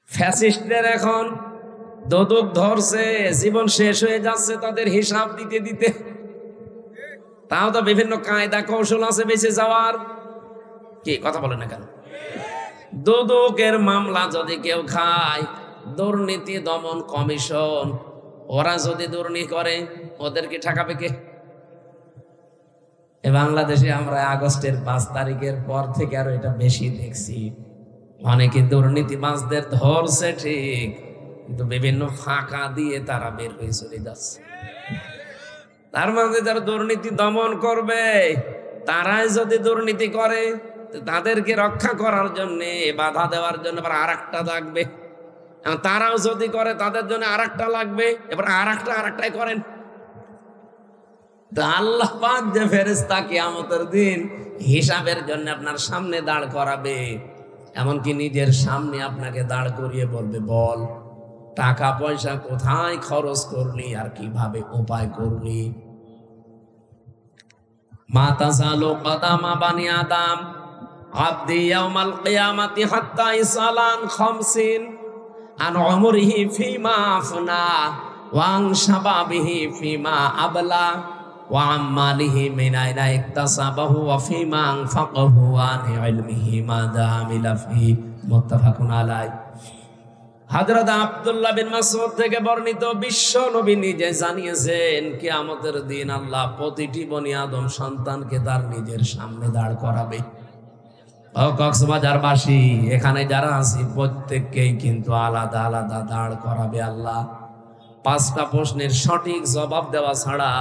ফ্যাসিস্টদের এখন দোদক ধরছে, জীবন শেষ হয়ে যাচ্ছে তাদের হিসাব দিতে দিতে। তাও তো বিভিন্ন কায়দা কৌশল আছে বেঁচে যাওয়ার। কি কথা বলে না কেন? দোদকের মামলা যদি কেউ খায়, দুর্নীতি দমন কমিশন, ওরা যদি দুর্নীতি করে ওদেরকে ঠেকাবে কে? বাংলাদেশে আমরা আগস্টের 5 তারিখের পর থেকে আরো এটা বেশি দেখছি। অনেকে দুর্নীতিবাজদের ধরছে ঠিক, কিন্তু বিভিন্ন ফাঁকা দিয়ে তারা বের হয়ে চলে যাচ্ছে। তার মধ্যে যারা দুর্নীতি দমন করবে, তারাই যদি দুর্নীতি করে, তাদেরকে রক্ষা করার জন্য, বাধা দেওয়ার জন্য আবার আরেকটা লাগবে। তারাও যদি করে তাদের জন্য আরেকটা লাগবে, এবার আরেকটাই করেন। আল্লাহ পাক যে ফেরেশতা কিয়ামতের দিন হিসাবের জন্য আপনার সামনে দাঁড় করাবে, এমনকি নিজের সামনে আপনাকে দাঁড় করিয়ে বলবে, বল টাকা পয়সা কোথায় খরচ করলি আর কিভাবে উপায় করলি। মা তাযালু কদামা বানি আদম আবদি ইয়াউমাল কিয়ামাতি হাত্তা ইসালান 50 আন উমরিহি ফিমা আফনা ওয়া আন শাবাবিহি ফিমা আবলা ওয়া আম্মালিহি মিন আইনা ইকতাসাবাহু ওয়া ফিমা আনফাকাহু ওয়া আন ইলমিহি মাযা আমিলা ফি। মুত্তাফাকুন আলাইহি। হযরত আব্দুল্লাহ বিন মাসউদ থেকে বর্ণিত, বিশ্ব নবী নিজে জানিয়েছেন কিয়ামতের দিন আল্লাহ প্রতিটি বনি আদম সন্তানকে তার নিজের সামনে দাঁড় করাবে। ও কক্সবাজারবাসী, এখানে যারা আছি প্রত্যেককেই কিন্তু আলাদা আলাদা দাঁড় করাবে আল্লাহ। 5টা প্রশ্নের সঠিক জবাব দেওয়া ছাড়া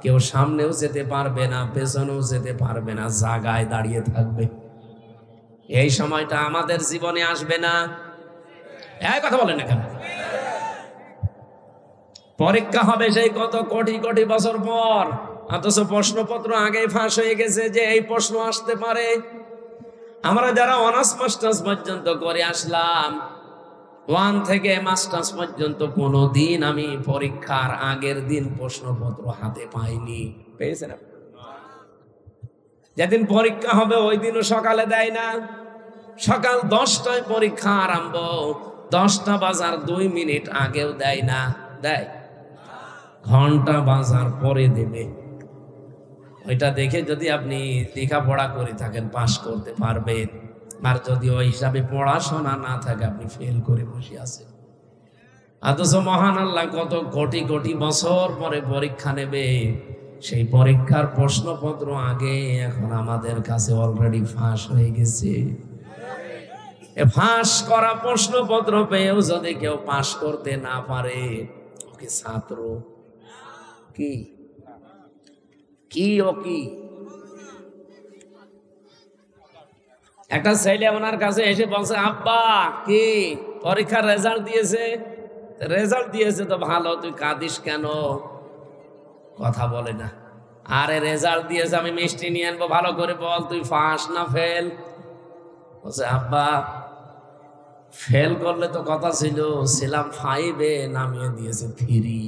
কেউ সামনেও যেতে পারবে না, পেছনেও যেতে পারবে না, জায়গায় দাঁড়িয়ে থাকবে। এই সময়টা আমাদের জীবনে আসবে না। এই কথা বলেন না কেন? পরীক্ষা হবে সেই কত কোটি কোটি বছর পর, অথচ প্রশ্নপত্র আগেই ফাঁস হয়ে গেছে যে এই প্রশ্ন আসতে পারে। আমরা যারা অনার্স মাস্টার্স পর্যন্ত করে আসলাম, 1 থেকে মাস্টার্স পর্যন্ত কোনোদিন আমি পরীক্ষার আগের দিন প্রশ্নপত্র হাতে পাইনি। পেয়েছেন? যেদিন পরীক্ষা হবে ওই দিনও সকালে দেয় না, সকাল 10টায় পরীক্ষা আরম্ভ, 10টা বাজার 2 মিনিট আগেও দেয় না। দেয়? ঘন্টা বাজার পরে দেবে। ওইটা দেখে যদি আপনি লেখাপড়া করে থাকেন পাশ করতে পারবেন, আর যদি ওই হিসাবে পড়াশোনা না থাকে আপনি ফেল করে বসে আছেন। অথচ মহান আল্লাহ কত কোটি কোটি বছর পরে পরীক্ষা নেবে, সেই পরীক্ষার প্রশ্নপত্র আগে এখন আমাদের কাছে অলরেডি ফাঁস হয়ে গেছে। ফাঁস করা প্রশ্নপত্র পেয়েও যদি কেউ পাশ করতে না পারে, ওকে ছাত্র কি কি ও কি? একটা ছেলে ওনার কাছে এসে বলছে, আব্বা কি পরীক্ষার রেজাল্ট দিয়েছে? রেজাল্ট দিয়েছে তো ভালো, তুই কাঁদিস কেন? কথা বলে না। আরে রেজাল্ট দিয়েছে, আমি মিষ্টি নিয়ে আনবো, ভালো করে বল তুই পাস না ফেল? বলছে, আব্বা ফেল করলে তো কথা ছিল, ছিলাম 5-এ, নামিয়ে দিয়েছে 3।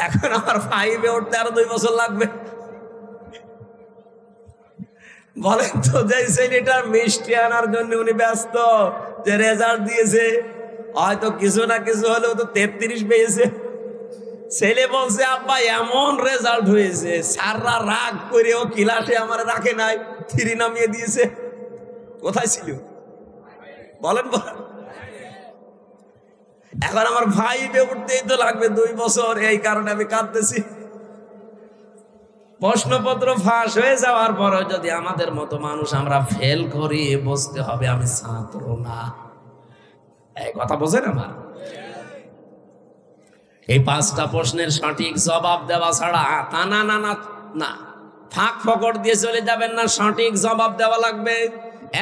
এখন আমার 5-এ উঠতে আরো 2 বছর লাগবে। বলেন তো, যে ছেলেটা মিষ্টি আনার জন্য উনি ব্যস্ত, যে রেজাল্ট দিয়েছে, হয়তো কিছু না কিছু হলেও তো 33 পেয়েছে। ছেলে বলছে, আব্বা এমন রেজাল্ট হয়েছে, স্যাররা রাগ করে ও ক্লাসে আমার রাখে নাই, 3 নামিয়ে দিয়েছে। কোথায় ছিল? বলেন বলেন। এখন আমার 5-এ উঠতেই তো লাগবে 2 বছর, এই কারণে আমি কাঁদতেছি। প্রশ্নপত্র ফাঁস হয়ে যাওয়ার পরে যদি আমাদের মতো মানুষ আমরা ফেল করি, বুঝতে হবে আমি ছাত্র না। এই কথা বোঝেন আমার? এই 5টা প্রশ্নের সঠিক জবাব দেওয়া ছাড়া তা না না না না, ফাঁক ফকড় দিয়ে চলে যাবেন না, সঠিক জবাব দেওয়া লাগবে।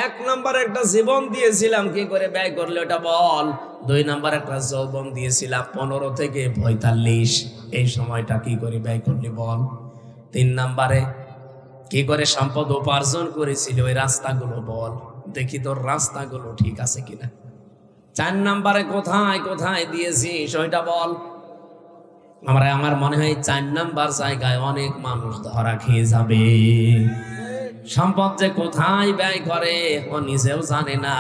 1 নম্বরে একটা জীবন দিয়েছিলাম, কি করে ব্যয় করলে ওটা বল। 2 নম্বরে একটা যৌবন দিয়েছিলাম 15 থেকে 45, এই সময়টা কি করে ব্যয় করলি বল। 3 নম্বরে কি করে সম্পদ উপার্জন করেছিল, ওই রাস্তাগুলো বল, দেখি তোর রাস্তাগুলো ঠিক আছে কিনা। 4 নম্বরে কোথায় কোথায় দিয়েছিস ওইটা বল। আমার মনে হয় 4 নাম্বার জায়গায় অনেক মানুষ ধরা খেয়ে যাবে। সম্পদ যে কোথায় ব্যয় করে ও নিজেও জানে না,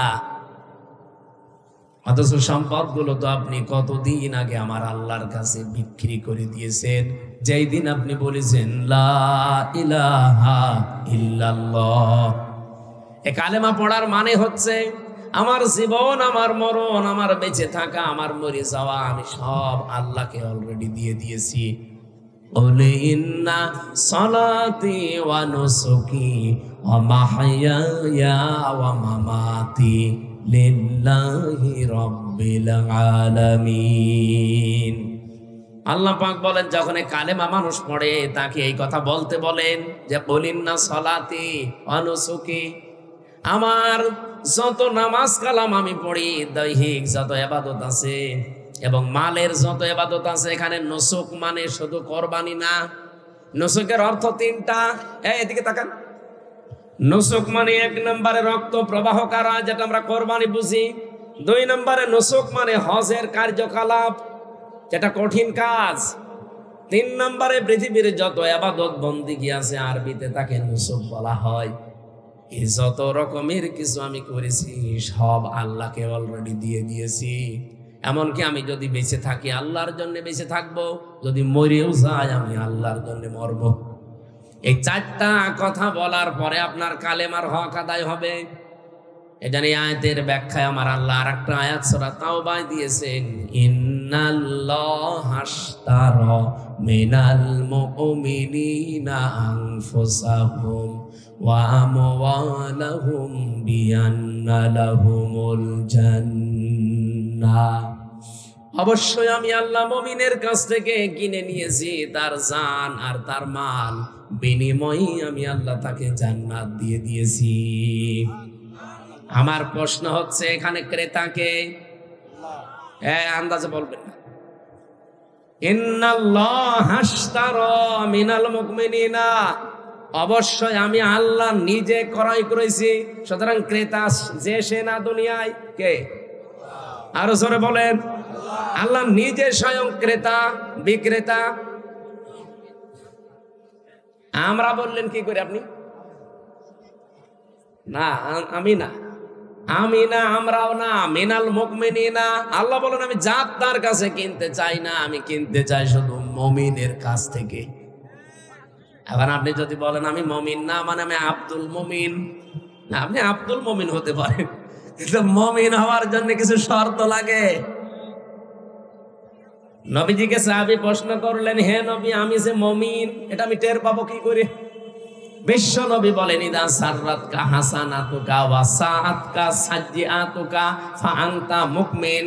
অথচ সম্পদগুলো তো আপনি কতদিন আগে আমার আল্লাহর কাছে বিক্রি করে দিয়েছেন, যেই দিন আপনি বলেছেন লা ইলাহা ইল্লাল্লাহ। এ কালেমা পড়ার মানে হচ্ছে আমার জীবন, আমার মরণ, আমার বেঁচে থাকা, আমার মরে যাওয়া, আমি সব আল্লাহকে অলরেডি দিয়ে দিয়েছি। ওলে ইন্না সালাতি ওয়া নুসুকি ওয়া মাহইয়ায়া ওয়া মামাতি লিল্লাহি রাব্বিল আলামিন। আল্লাহ পাক বলেন, যখন এই কালেমা মানুষ পড়ে তাকে এই কথা বলতে বলেন যে বলিন্না সালাতি ওয়া নুসুকি, আমার যত নামাজ কালাম আমি পড়ি, দৈহিক যত ইবাদত আছে এবং মালের যত ইবাদত আছে, এখানে নুসুক মানে শুধু কোরবানি না, নুসুকের অর্থ তিনটা। এদিকে তাকান। নুসুক মানে 1 নম্বরে রক্ত প্রবাহ করা, যেটা আমরা কোরবানি বুঝি। 2 নম্বরে নুসুক মানে হজের কার্যকলাপ, যেটা কঠিন কাজ। 3 নম্বরে পৃথিবীর যত ইবাদত বন্দেগী আছে, আরবিতে তাকে নুসুক বলা হয়। এই যত রকমের কিছু আমি করেছি সব আল্লাহকে অলরেডি দিয়ে দিয়েছি। এমনকি আমি যদি বেঁচে থাকি আল্লাহর জন্য বেঁচে থাকবো, যদি মরেও যাই আমি আল্লাহর জন্য মরব। এই 4টা কথা বলার পরে আপনার কালেমার হক আদায় হবে। এটা নিয়ে আয়াতের ব্যাখ্যায় আমার আল্লাহ আর একটা আয়াত সূরা তাওবায় দিয়েছেন, ইন্নাল্লাহা আশতারা মিনাল মুমিনিনা আনফুসাহুম ওয়া আমওয়ালাহুম বিআন্না লাহুমুল জান্নাহ। অবশ্যই আমি আল্লাহ মুমিনের কাছ থেকে কিনে নিয়েছি তার জান আর তার মাল, বিনিময়ে আমি আল্লাহ তাকে জান্নাত দিয়ে দিয়েছি। আমার প্রশ্ন হচ্ছে, এখানে ক্রেতাকে আন্দাজে বলবেন না। ইন্নাল্লাহা আশতারা মিনাল মুমিনিনা, অবশ্যই আমি আল্লাহ নিজে ক্রয় করেছি। সুতরাং ক্রেতা যে সে না দুনিয়ায়, কে? আরো জোরে বলেন। আল্লাহ নিজে স্বয়ং ক্রেতা বিক্রেতা। আমরা বললেন কি করে আপনি? না, আমি না, আমরাও না, মিনাল মুমিনিনা। আল্লাহ বলেন আমি জাত তার কাছে কিনতে চাই না, আমি কিনতে চাই শুধু মুমিনের কাছ থেকে। এখন আপনি যদি বলেন আমি মুমিন না, মানে আমি আব্দুল মুমিন, না, আপনি আব্দুল মুমিন হতে পারেন, কিন্তু মুমিন হওয়ার জন্য কিছু শর্ত লাগে। নবীজিকে সাহাবী প্রশ্ন করলেন, হে নবী, আমি যে মুমিন এটা আমি টের পাবো কি করে? বিশ্ব নবী বলেন, ইদা সাররাতকা হাসানাতুকা ওয়া সাআতকা সাজ্জিআতুকা ফা আনতা মুমিন।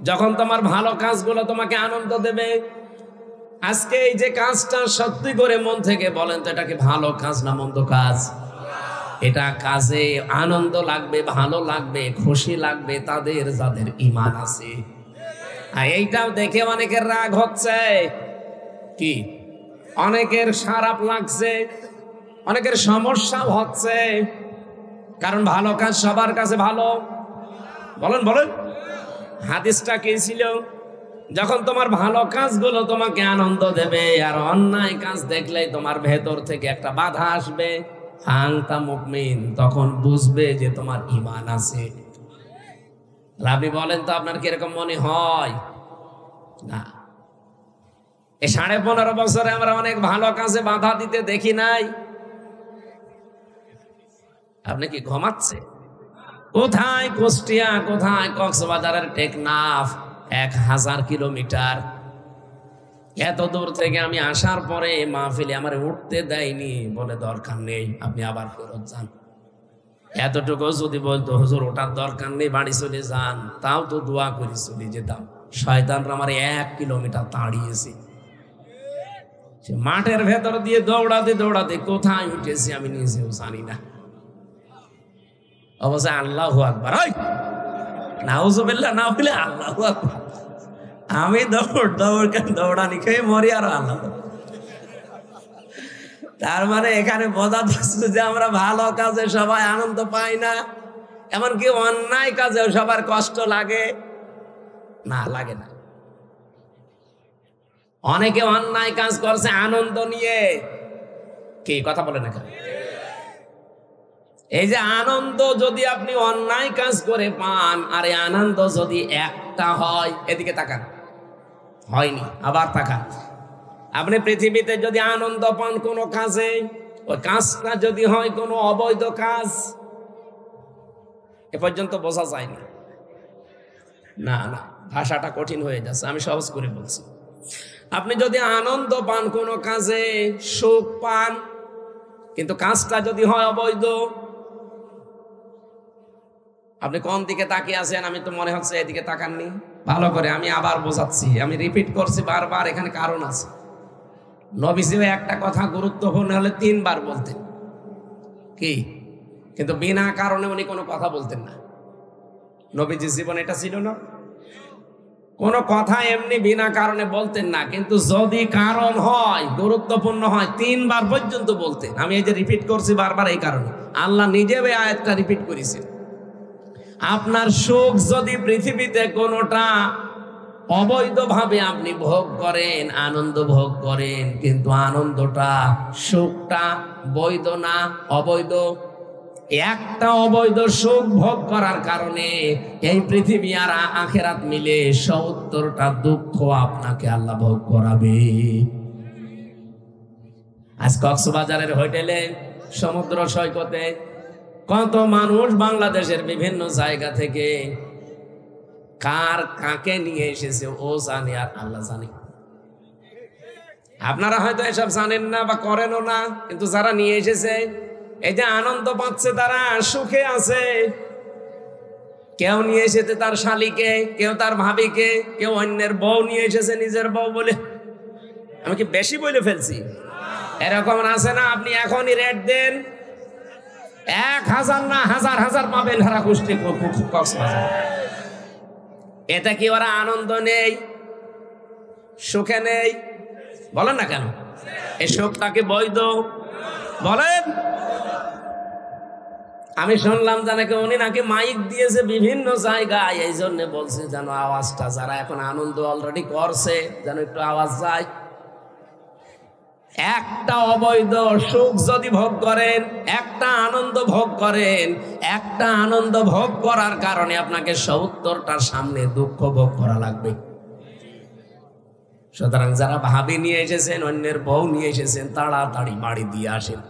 যখন তোমার ভালো কাজগুলো তোমাকে আনন্দ দেবে। আজকে এই যে কাজটা সত্যি করে মন থেকে বলেন তো, এটা কি ভালো কাজ না মন্দ কাজ? এটা কাজে আনন্দ লাগবে, ভালো লাগবে, খুশি লাগবে তাদের যাদের ঈমান আছে। আর এইটাও দেখে অনেকের রাগ হচ্ছে, কি অনেকের খারাপ লাগছে, অনেকের সমস্যা হচ্ছে, কারণ ভালো কাজ সবার কাছে ভালো। বলেন বলেন, হাদিসটা কি ছিল? যখন তোমার ভালো কাজগুলো তোমাকে আনন্দ দেবে আর অন্যায় কাজ দেখলেই তোমার ভেতর থেকে একটা বাধা আসবে, আনতা মুমিন, তখন বুঝবে যে তোমার ঈমান আছে। আপনি বলেন তো আপনার কিরকম মনে হয়? না, এই 15.5 বছরে আমরা অনেক ভালো কাজে বাধা দিতে দেখি নাই। আপনি কি ঘুমাচ্ছে? কোথায় কুষ্টিয়া, কোথায় কক্সবাজারের টেকনাফ, 1000 কিলোমিটার। এত দূর থেকে আমি আসার পরে মাহফিলে আমার উঠতে দেয়নি, বলে দরকার নেই, আপনি আবার ফেরত যান। এতটুকু যদি বলতো হুজুর ওটার দরকার নেই, বাড়ি চলে যান, তাও তো দোয়া করে চলে যেতাম। শয়তানরা আমার 1 কিলোমিটার তাড়িয়েছে। মাঠের ভেতর দিয়ে দৌড়াতে দৌড়াতে কোথায় উঠেছি আমি নিজেও জানি না। অবশ্যই আল্লাহু আকবার, নাউজুবিল্লাহ, না বলে আল্লাহু আকবার। আমি দৌড়ানি খেয়ে মরি আর আল্লাহ। তার মানে এখানে বোঝা যাচ্ছে যে আমরা ভালো কাজে সবাই আনন্দ পাই না, এমনকি অন্যায় কাজেও সবার কষ্ট লাগে না, লাগে না। অনেকে অন্যায় কাজ করছে আনন্দ নিয়ে, কি কথা বলে না? এই যে আনন্দ যদি আপনি অন্যায় কাজ করে পান, আর এই আনন্দ যদি একটা হয়, এদিকে তাকান, হয়নি, আবার তাকান। আপনি পৃথিবীতে যদি আনন্দ পান কোনো কাজে, ওই কাজটা যদি হয় কোনো অবৈধ কাজ, এ পর্যন্ত বোঝা যায়নি। না না, ভাষাটা কঠিন হয়ে যাচ্ছে, আমি সহজ করে বলছি। আপনি যদি আনন্দ পান কোনো কাজে, সুখ পান, কিন্তু কাজটা যদি হয় অবৈধ, আপনি কোন দিকে তাকিয়ে আছেন? আমি তো মনে হচ্ছে এদিকে তাকাননি। ভালো করে আমি আবার বোঝাচ্ছি, আমি রিপিট করছি বারবার, এখানে কারণ আছে। নবীজি একটা কথা গুরুত্বপূর্ণ হলে 3 বার বলতেন, কি? কিন্তু বিনা কারণে উনি কোনো কথা বলতেন না। নবীজির জীবন এটা ছিল না, কোনো কথা এমনি বিনা কারণে বলতেন না, কিন্তু যদি কারণ হয়, গুরুত্বপূর্ণ হয়, 3 বার পর্যন্ত বলতেন। আমি এই যে রিপিট করছি বারবার এই কারণে, আল্লাহ নিজে ওই আয়াতটা রিপিট করেছেন। আপনার সুখ যদি পৃথিবীতে কোনোটা অবৈধভাবে আপনি ভোগ করেন, আনন্দ ভোগ করেন, কিন্তু আনন্দটা, সুখটা বৈধ না, অবৈধ, একটা অবৈধ সুখ ভোগ করার কারণে এই পৃথিবী আর আখেরাত মিলে 70টা দুঃখ আপনাকে আল্লাহ ভোগ করাবে। আজ কক্সবাজারের হোটেলে, সমুদ্র সৈকতে কত মানুষ বাংলাদেশের বিভিন্ন জায়গা থেকে কার কাকে নিয়ে এসেছে ও জানে, আর আল্লাহ জানে। আপনারা হয়তো এসব জানেন না বা করেনও না, কিন্তু যারা নিয়ে এসেছে, এই যে আনন্দ পাচ্ছে, তারা সুখে আছে। কেউ নিয়ে এসেছে তার শালীকে, কেউ তার ভাবিকে, কেউ অন্যের বউ নিয়ে এসেছে নিজের বউ বলে। আমি কি বেশি বলে ফেলছি? এরকম আছে না? আপনি এখনই রেট দেন, 1000 না হাজার হাজার পাবেন হারা কুষ্টি কক্সবাজার। এতে কি ওরা আনন্দ নেই, সুখে নেই? বলেন না কেন? এই সুখটাকে বৈধ বলেন? আমি শুনলাম নাকি উনি নাকি মাইক দিয়েছে বিভিন্ন জায়গায়, এই জন্য বলছে যেন আওয়াজটা, যারা এখন আনন্দ অলরেডি করছে, যেন একটু আওয়াজ যায়। একটা অবৈধ সুখ যদি ভোগ করেন, একটা আনন্দ ভোগ করেন, একটা আনন্দ ভোগ করার কারণে আপনাকে 70টার সামনে দুঃখ ভোগ করা লাগবে। সুতরাং যারা ভাবি নিয়ে এসেছেন, অন্যের বউ নিয়ে এসেছেন, তাড়াতাড়ি বাড়ি দিয়ে আসেন।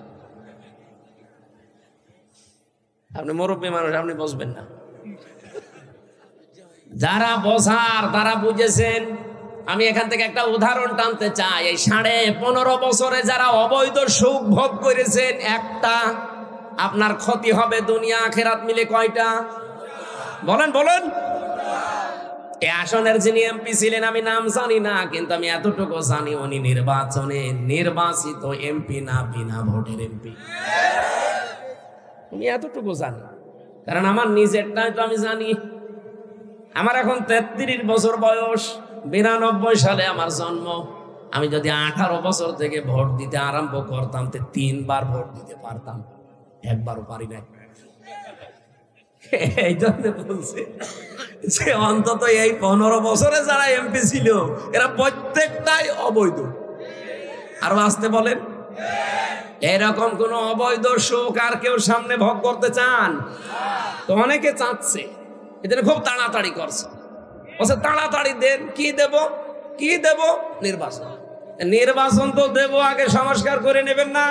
আপনি মুরব্বী মানুষ, আপনি বসবেন না। যারা বোঝার তারা বুঝেছেন। আমি এখান থেকে একটা উদাহরণ টানতে চাই। এই 15.5 বছরে যারা অবৈধ সুখ ভোগ করেছেন, একটা, আপনার ক্ষতি হবে দুনিয়া আখেরাত মিলে কয়টা? বলেন বলেন। এই আসনের যিনি এমপি ছিলেন, আমি নাম জানি না, কিন্তু আমি এতটুকু জানি উনি নির্বাচনে নির্বাচিত এমপি না, বিনা ভোটের এমপি। আমি এতটুকু জানি, কারণ আমার নিজেরটাই তো আমি জানি। আমার এখন 33 বছর বয়স, 92 সালে আমার জন্ম। আমি যদি 18 বছর থেকে ভোট দিতে আরম্ভ করতাম, 3 বার ভোট দিতে পারতাম, একবারও পারি নাই। এই জন্য বলছি যে অন্তত এই 15 বছরে যারা এমপি ছিল, এরা প্রত্যেকটাই অবৈধ। আর আসতে বলেন, এরকম কোন অবৈধ সুখ আর কেউ সামনে ভোগ করতে চান? তো অনেকে চাচ্ছে, এদের খুব তাড়াতাড়ি করছে, বলছে তাড়াতাড়ি দেন। কি দেব? কি দেব? নির্বাচন। নির্বাচন তো দেব, আগে সংস্কার করে নেবেন না?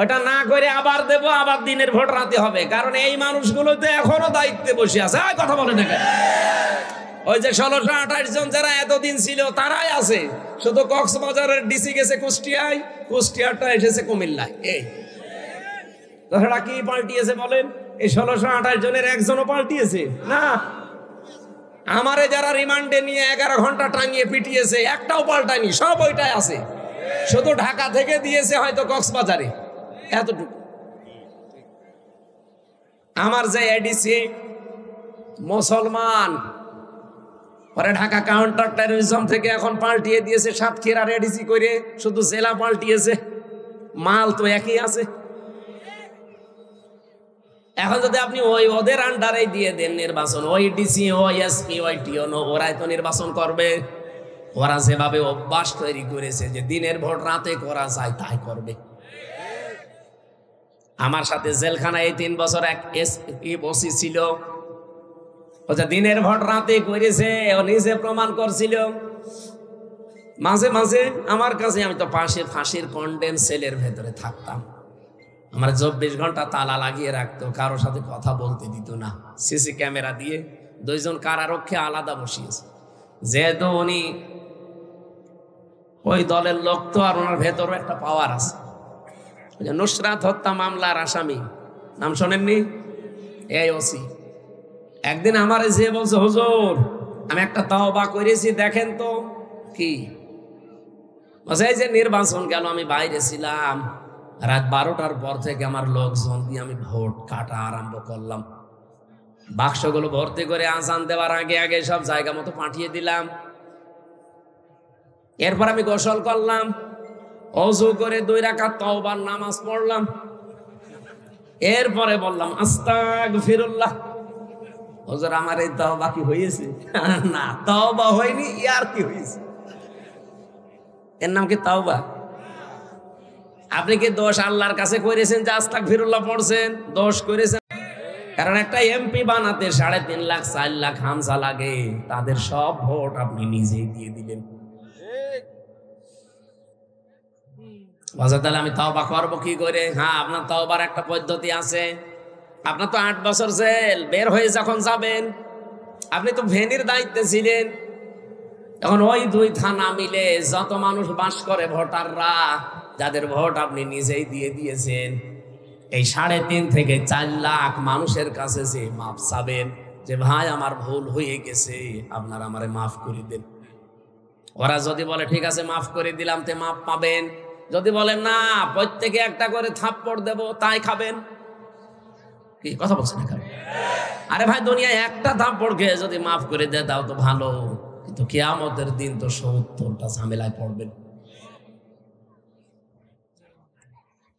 ওটা না করে আবার দেব, আবার দিনের ভোট রাতে হবে। কারণ এই মানুষগুলো তো এখনো দায়িত্বে বসে আছে। কথা বলে না কেন? ওই যে 1628 জন যারা এতদিন ছিল, তারাই আছে। শুধু কক্সবাজারের ডিসি গেছে কুষ্টিয়ায়, কুষ্টিয়ারটা এসেছে কুমিল্লায়। এই তাছাড়া কি পাল্টিয়েছে বলেন? এই 1628 জনের একজনও পাল্টিয়েছে না। আমারে যারা রিমান্ডে নিয়ে 11 ঘন্টা টাঙিয়ে পিটিয়েছে, একটাও পাল্টায়নি, সব ওইটাই আছে। শুধু ঢাকা থেকে দিয়েছে হয়তো কক্সবাজারে, এতটুকু। আমার যে এডিসি মুসলমান, পরে ঢাকা কাউন্টার টেরোরিজম থেকে এখন পাল্টিয়ে দিয়েছে সাতক্ষীরার এডিসি করে, শুধু জেলা পাল্টিয়েছে, মাল তো একই আছে। এখন যদি আপনি ওই ওদের আন্ডারে দিয়ে দেন নির্বাচন, ওই ডিসি, ওই এসপি, ওই টিওনো, ওরাই তো নির্বাচন করবে। ওরা যেভাবে অভ্যাস তৈরি করেছে যে দিনের ভোট রাতে করা যায়, তাই করবে। আমার সাথে জেলখানায় এই 3 বছর এক এসপি ওসি ছিল। ও যে দিনের ভোট রাতে করেছে, ও নিজে প্রমাণ করছিল। মাঝে মাঝে আমার কাছে, আমি তো পাশে ফাঁসির কন্ডেম সেলের ভেতরে থাকতাম, আমার 24 ঘন্টা তালা লাগিয়ে রাখতো, কারোর সাথে কথা বলতে দিত না। সিসি ক্যামেরা দিয়ে 2 জন কারারক্ষী আলাদা বসিয়েছে, যেহেতু উনি ওই দলের লোক তো, আর ওনার ভেতরও একটা পাওয়ার আছে। নুসরাত হত্যা মামলার আসামি, নাম শোনেননি? এই ওসি একদিন আমার যে বলছে, হুজুর আমি একটা তওবা করেছি, দেখেন তো। কি বলছে? এই যে নির্বাচন গেল, আমি বাইরে ছিলাম, রাত 12টার পর থেকে আমার লোকজন দিয়ে আমি ভোট কাটা আরম্ভ করলাম। বাক্সগুলো ভর্তি করে আজান দেওয়ার আগে আগে সব জায়গা মতো পাঠিয়ে দিলাম। এরপর আমি গোসল করলাম, ওযু করে 2 রাকাত তওবার নামাজ পড়লাম। এরপরে বললাম আস্তাগফিরুল্লাহ। হুজুর আমার এই তওবা কি হয়েছে? না, তওবা হয়নি, ইয়ার কি হয়েছে? এর নাম কি তওবা? আপনি কি দোষ আল্লাহর কাছে করেছেন যে আস্তাগফিরুল্লাহ পড়ছেন? দোষ করেছেন। কারণ একটা এমপি বানাতে 3.5 লাখ 4 লাখ হামসা লাগে, তাদের সব ভোট আপনি নিজেই দিয়ে দিলেন। তাহলে আমি তওবা করবো কি করে? হ্যাঁ, আপনার তওবার একটা পদ্ধতি আছে। আপনার তো 8 বছর জেল, বের হয়ে যখন যাবেন, আপনি তো ভেনির দায়িত্বে ছিলেন, তখন ওই 2 থানা মিলে যত মানুষ বাস করে, ভোটাররা, যাদের ভোট আপনি নিজেই দিয়ে দিয়েছেন, এই 3.5 থেকে 4 লাখ মানুষের কাছে যে মাফ চাবেন, যে ভাই আমার ভুল হয়ে গেছে, আপনারা আমারে মাফ করে দেন। ওরা যদি বলে ঠিক আছে মাফ করে দিলাম, তে মাফ পাবেন। যদি বলেন না, প্রত্যেকে একটা করে থাপ্পড় দেব, তাই খাবেন। কি কথা বলছেন? আরে ভাই, দুনিয়ায় একটা থাপ্পড় খেয়ে যদি মাফ করে দেয় তাও তো ভালো, কিন্তু কিয়ামতের দিন তো 70টা ঝামেলায় পড়বেন।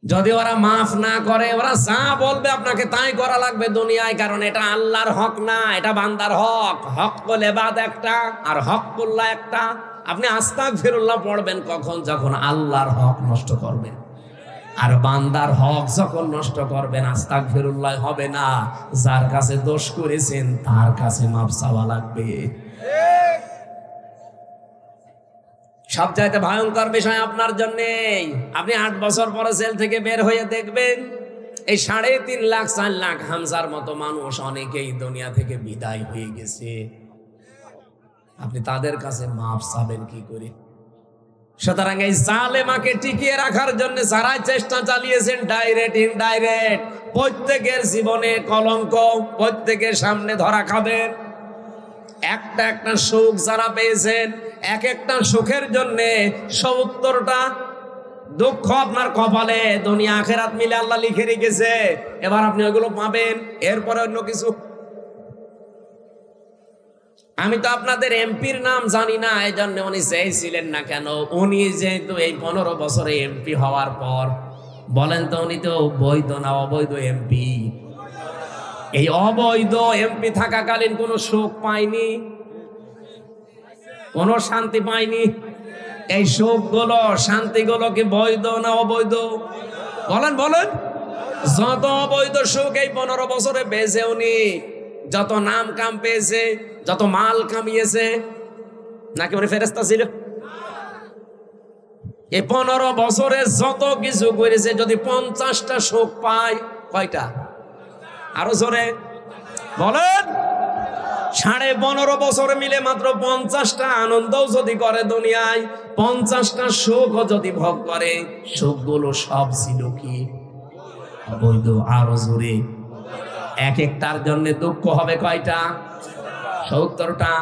যদি ওরা মাফ না করে, ওরা যা বলবে আপনাকে তাই করা লাগবে দুনিয়ায়, কারণ এটা আল্লাহর হক না, এটা বান্দার হক। হক্কুল ইবাদ একটা, আর হক্কুল্লাহ একটা। আপনি আস্তাগফিরুল্লাহ পড়বেন কখন? যখন আল্লাহর হক নষ্ট করবেন। আর বান্দার হক যখন নষ্ট করবেন, আস্তাগফিরুল্লাহ হবে না, যার কাছে দোষ করেছেন তার কাছে মাফ চাওয়া লাগবে। সবচাইতে ভয়ঙ্কর বিষয় আপনার জন্য, আপনি 8 বছর পরে জেল থেকে বের হয়ে দেখবেন, এই 3.5 লাখ 4 লাখ হামজার মতো মানুষ অনেকেই দুনিয়া থেকে বিদায় হয়ে গেছে। আপনি তাদের কাছে মাফ চাবেন কি করে? সুতরাং এই জালেমাকে টিকিয়ে রাখার জন্য যারা চেষ্টা চালিয়েছেন, ডাইরেক্ট ইনডাইরেক্ট, প্রত্যেকের জীবনে কলঙ্ক, প্রত্যেকের সামনে ধরা খাবেন। একটা একটা সুখ যারা পেয়েছেন, এক একটা সুখের জন্য 70টা দুঃখ আপনার কপালে, দুনিয়া আখেরাত মিলে আল্লাহ লিখে রেখেছে। এবার আপনি ওইগুলো পাবেন, এরপরে অন্য কিছু। আমি তো আপনাদের এমপির নাম জানি না, এই জন্য উনি চেয়েছিলেন না কেন। উনি যেহেতু এই 15 বছরে এমপি হওয়ার পর, বলেন তো উনি তো বৈধ না অবৈধ এমপি? এই অবৈধ এমপি থাকাকালীন কোনো সুখ পায়নি, কোনো শান্তি পায়নি। এই সুখগুলো, শান্তিগুলো কি বৈধ না অবৈধ? বলেন বলেন। যত অবৈধ সুখ এই 15 বছরে পেয়েছে উনি, যত নাম কাম পেয়েছে, যত মাল কামিয়েছে, নাকি উনি ফেরেশতা ছিল? এই 15 বছরে যত কিছু করেছে, যদি 50টা সুখ পায়, কয়টা? আরো জোরে বলেন। 15.5 বছরে মিলে মাত্র 50টা আনন্দও যদি করে দুনিয়ায়, 50টা সুখও যদি ভোগ করে, সুখগুলো সব ছিল কি অবৈধ? আরো জোরে। এক একটার জন্য দুঃখ হবে কয়টা? 70টা।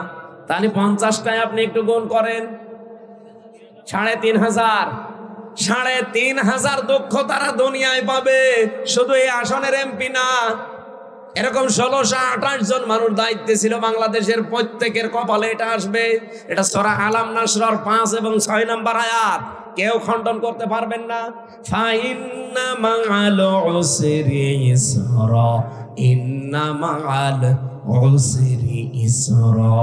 তাহলে 50টায় আপনি একটু গুণ করেন, 3,500। 3,500 দুঃখ তারা দুনিয়ায় পাবে। শুধু এই আসনের এমপি না, এরকম 1628 জন মানুষ দায়িত্বে ছিল বাংলাদেশের, প্রত্যেকের কপালে এটা আসবে। এটা সূরা আলাম নাসর 5 এবং 6 নম্বর আয়াত, কেউ খণ্ডন করতে পারবেন না। ফাইন্না মা'আল উসরি ইসরা, ইন্না মা'আল উসরি ইসরা।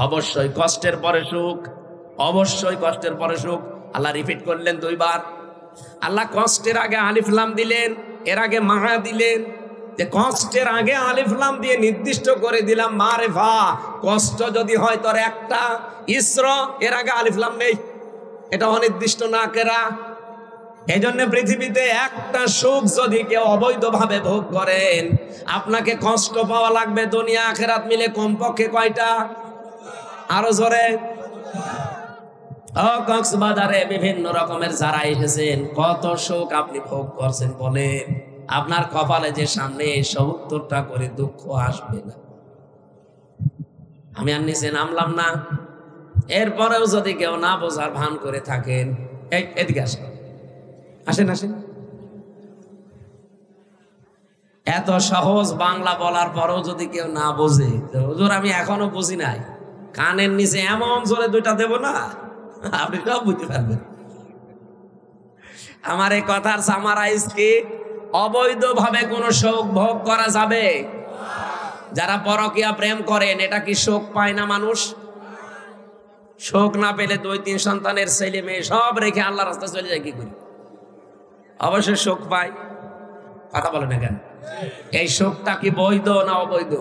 অবশ্যই কষ্টের পরে সুখ, অবশ্যই কষ্টের পরে সুখ। আল্লাহ রিপিট করলেন 2 বার। আল্লাহ কষ্টের আগে আলিফ লাম দিলেন, এর আগে মা দিলেন, যে কষ্টের আগে আলিফ লাম দিয়ে নির্দিষ্ট করে দিলাম মারেফা। কষ্ট যদি হয় তোর একটা, ইসর এর আগে আলিফ লাম নেই, এটা অনির্দিষ্ট না কেরা। এই জন্য পৃথিবীতে একটা সুখ যদি কেউ অবৈধভাবে ভোগ করেন, আপনাকে কষ্ট পাওয়া লাগবে দুনিয়া আখেরাত মিলে কমপক্ষে কয়টা? আরো জোরে। কক্সবাজারে বিভিন্ন রকমের যারা এসেছেন, কত সুখ আপনি ভোগ করছেন বলেন? আপনার কপালে যে সামনে ৭০টা করে দুঃখ আসবে না। আমি আর নিচে নামলাম না, এরপরেও যদি কেউ না বোঝার ভান করে থাকেন, এদিকে আসেন, আসেন আসেন। এত সহজ বাংলা বলার পরেও যদি কেউ না বোঝে, হুজুর আমি এখনো বুঝি নাই, কানের নিচে এমন জোরে দুইটা দেব না, আপনি সব বুঝতে পারবেন। আমার এই কথার সামারাইজ কি? অবৈধভাবে কোন শোক ভোগ করা যাবে? যারা পরকীয়া প্রেম করেন, এটা কি শোক পায় না মানুষ? শোক না পেলে ২-৩ সন্তানের ছেলে মেয়ে সব রেখে আল্লাহ রাস্তায় চলে যায় কি করি? অবশ্যই শোক পায়। কথা বলে না কেন? এই শোকটা কি বৈধ না অবৈধ?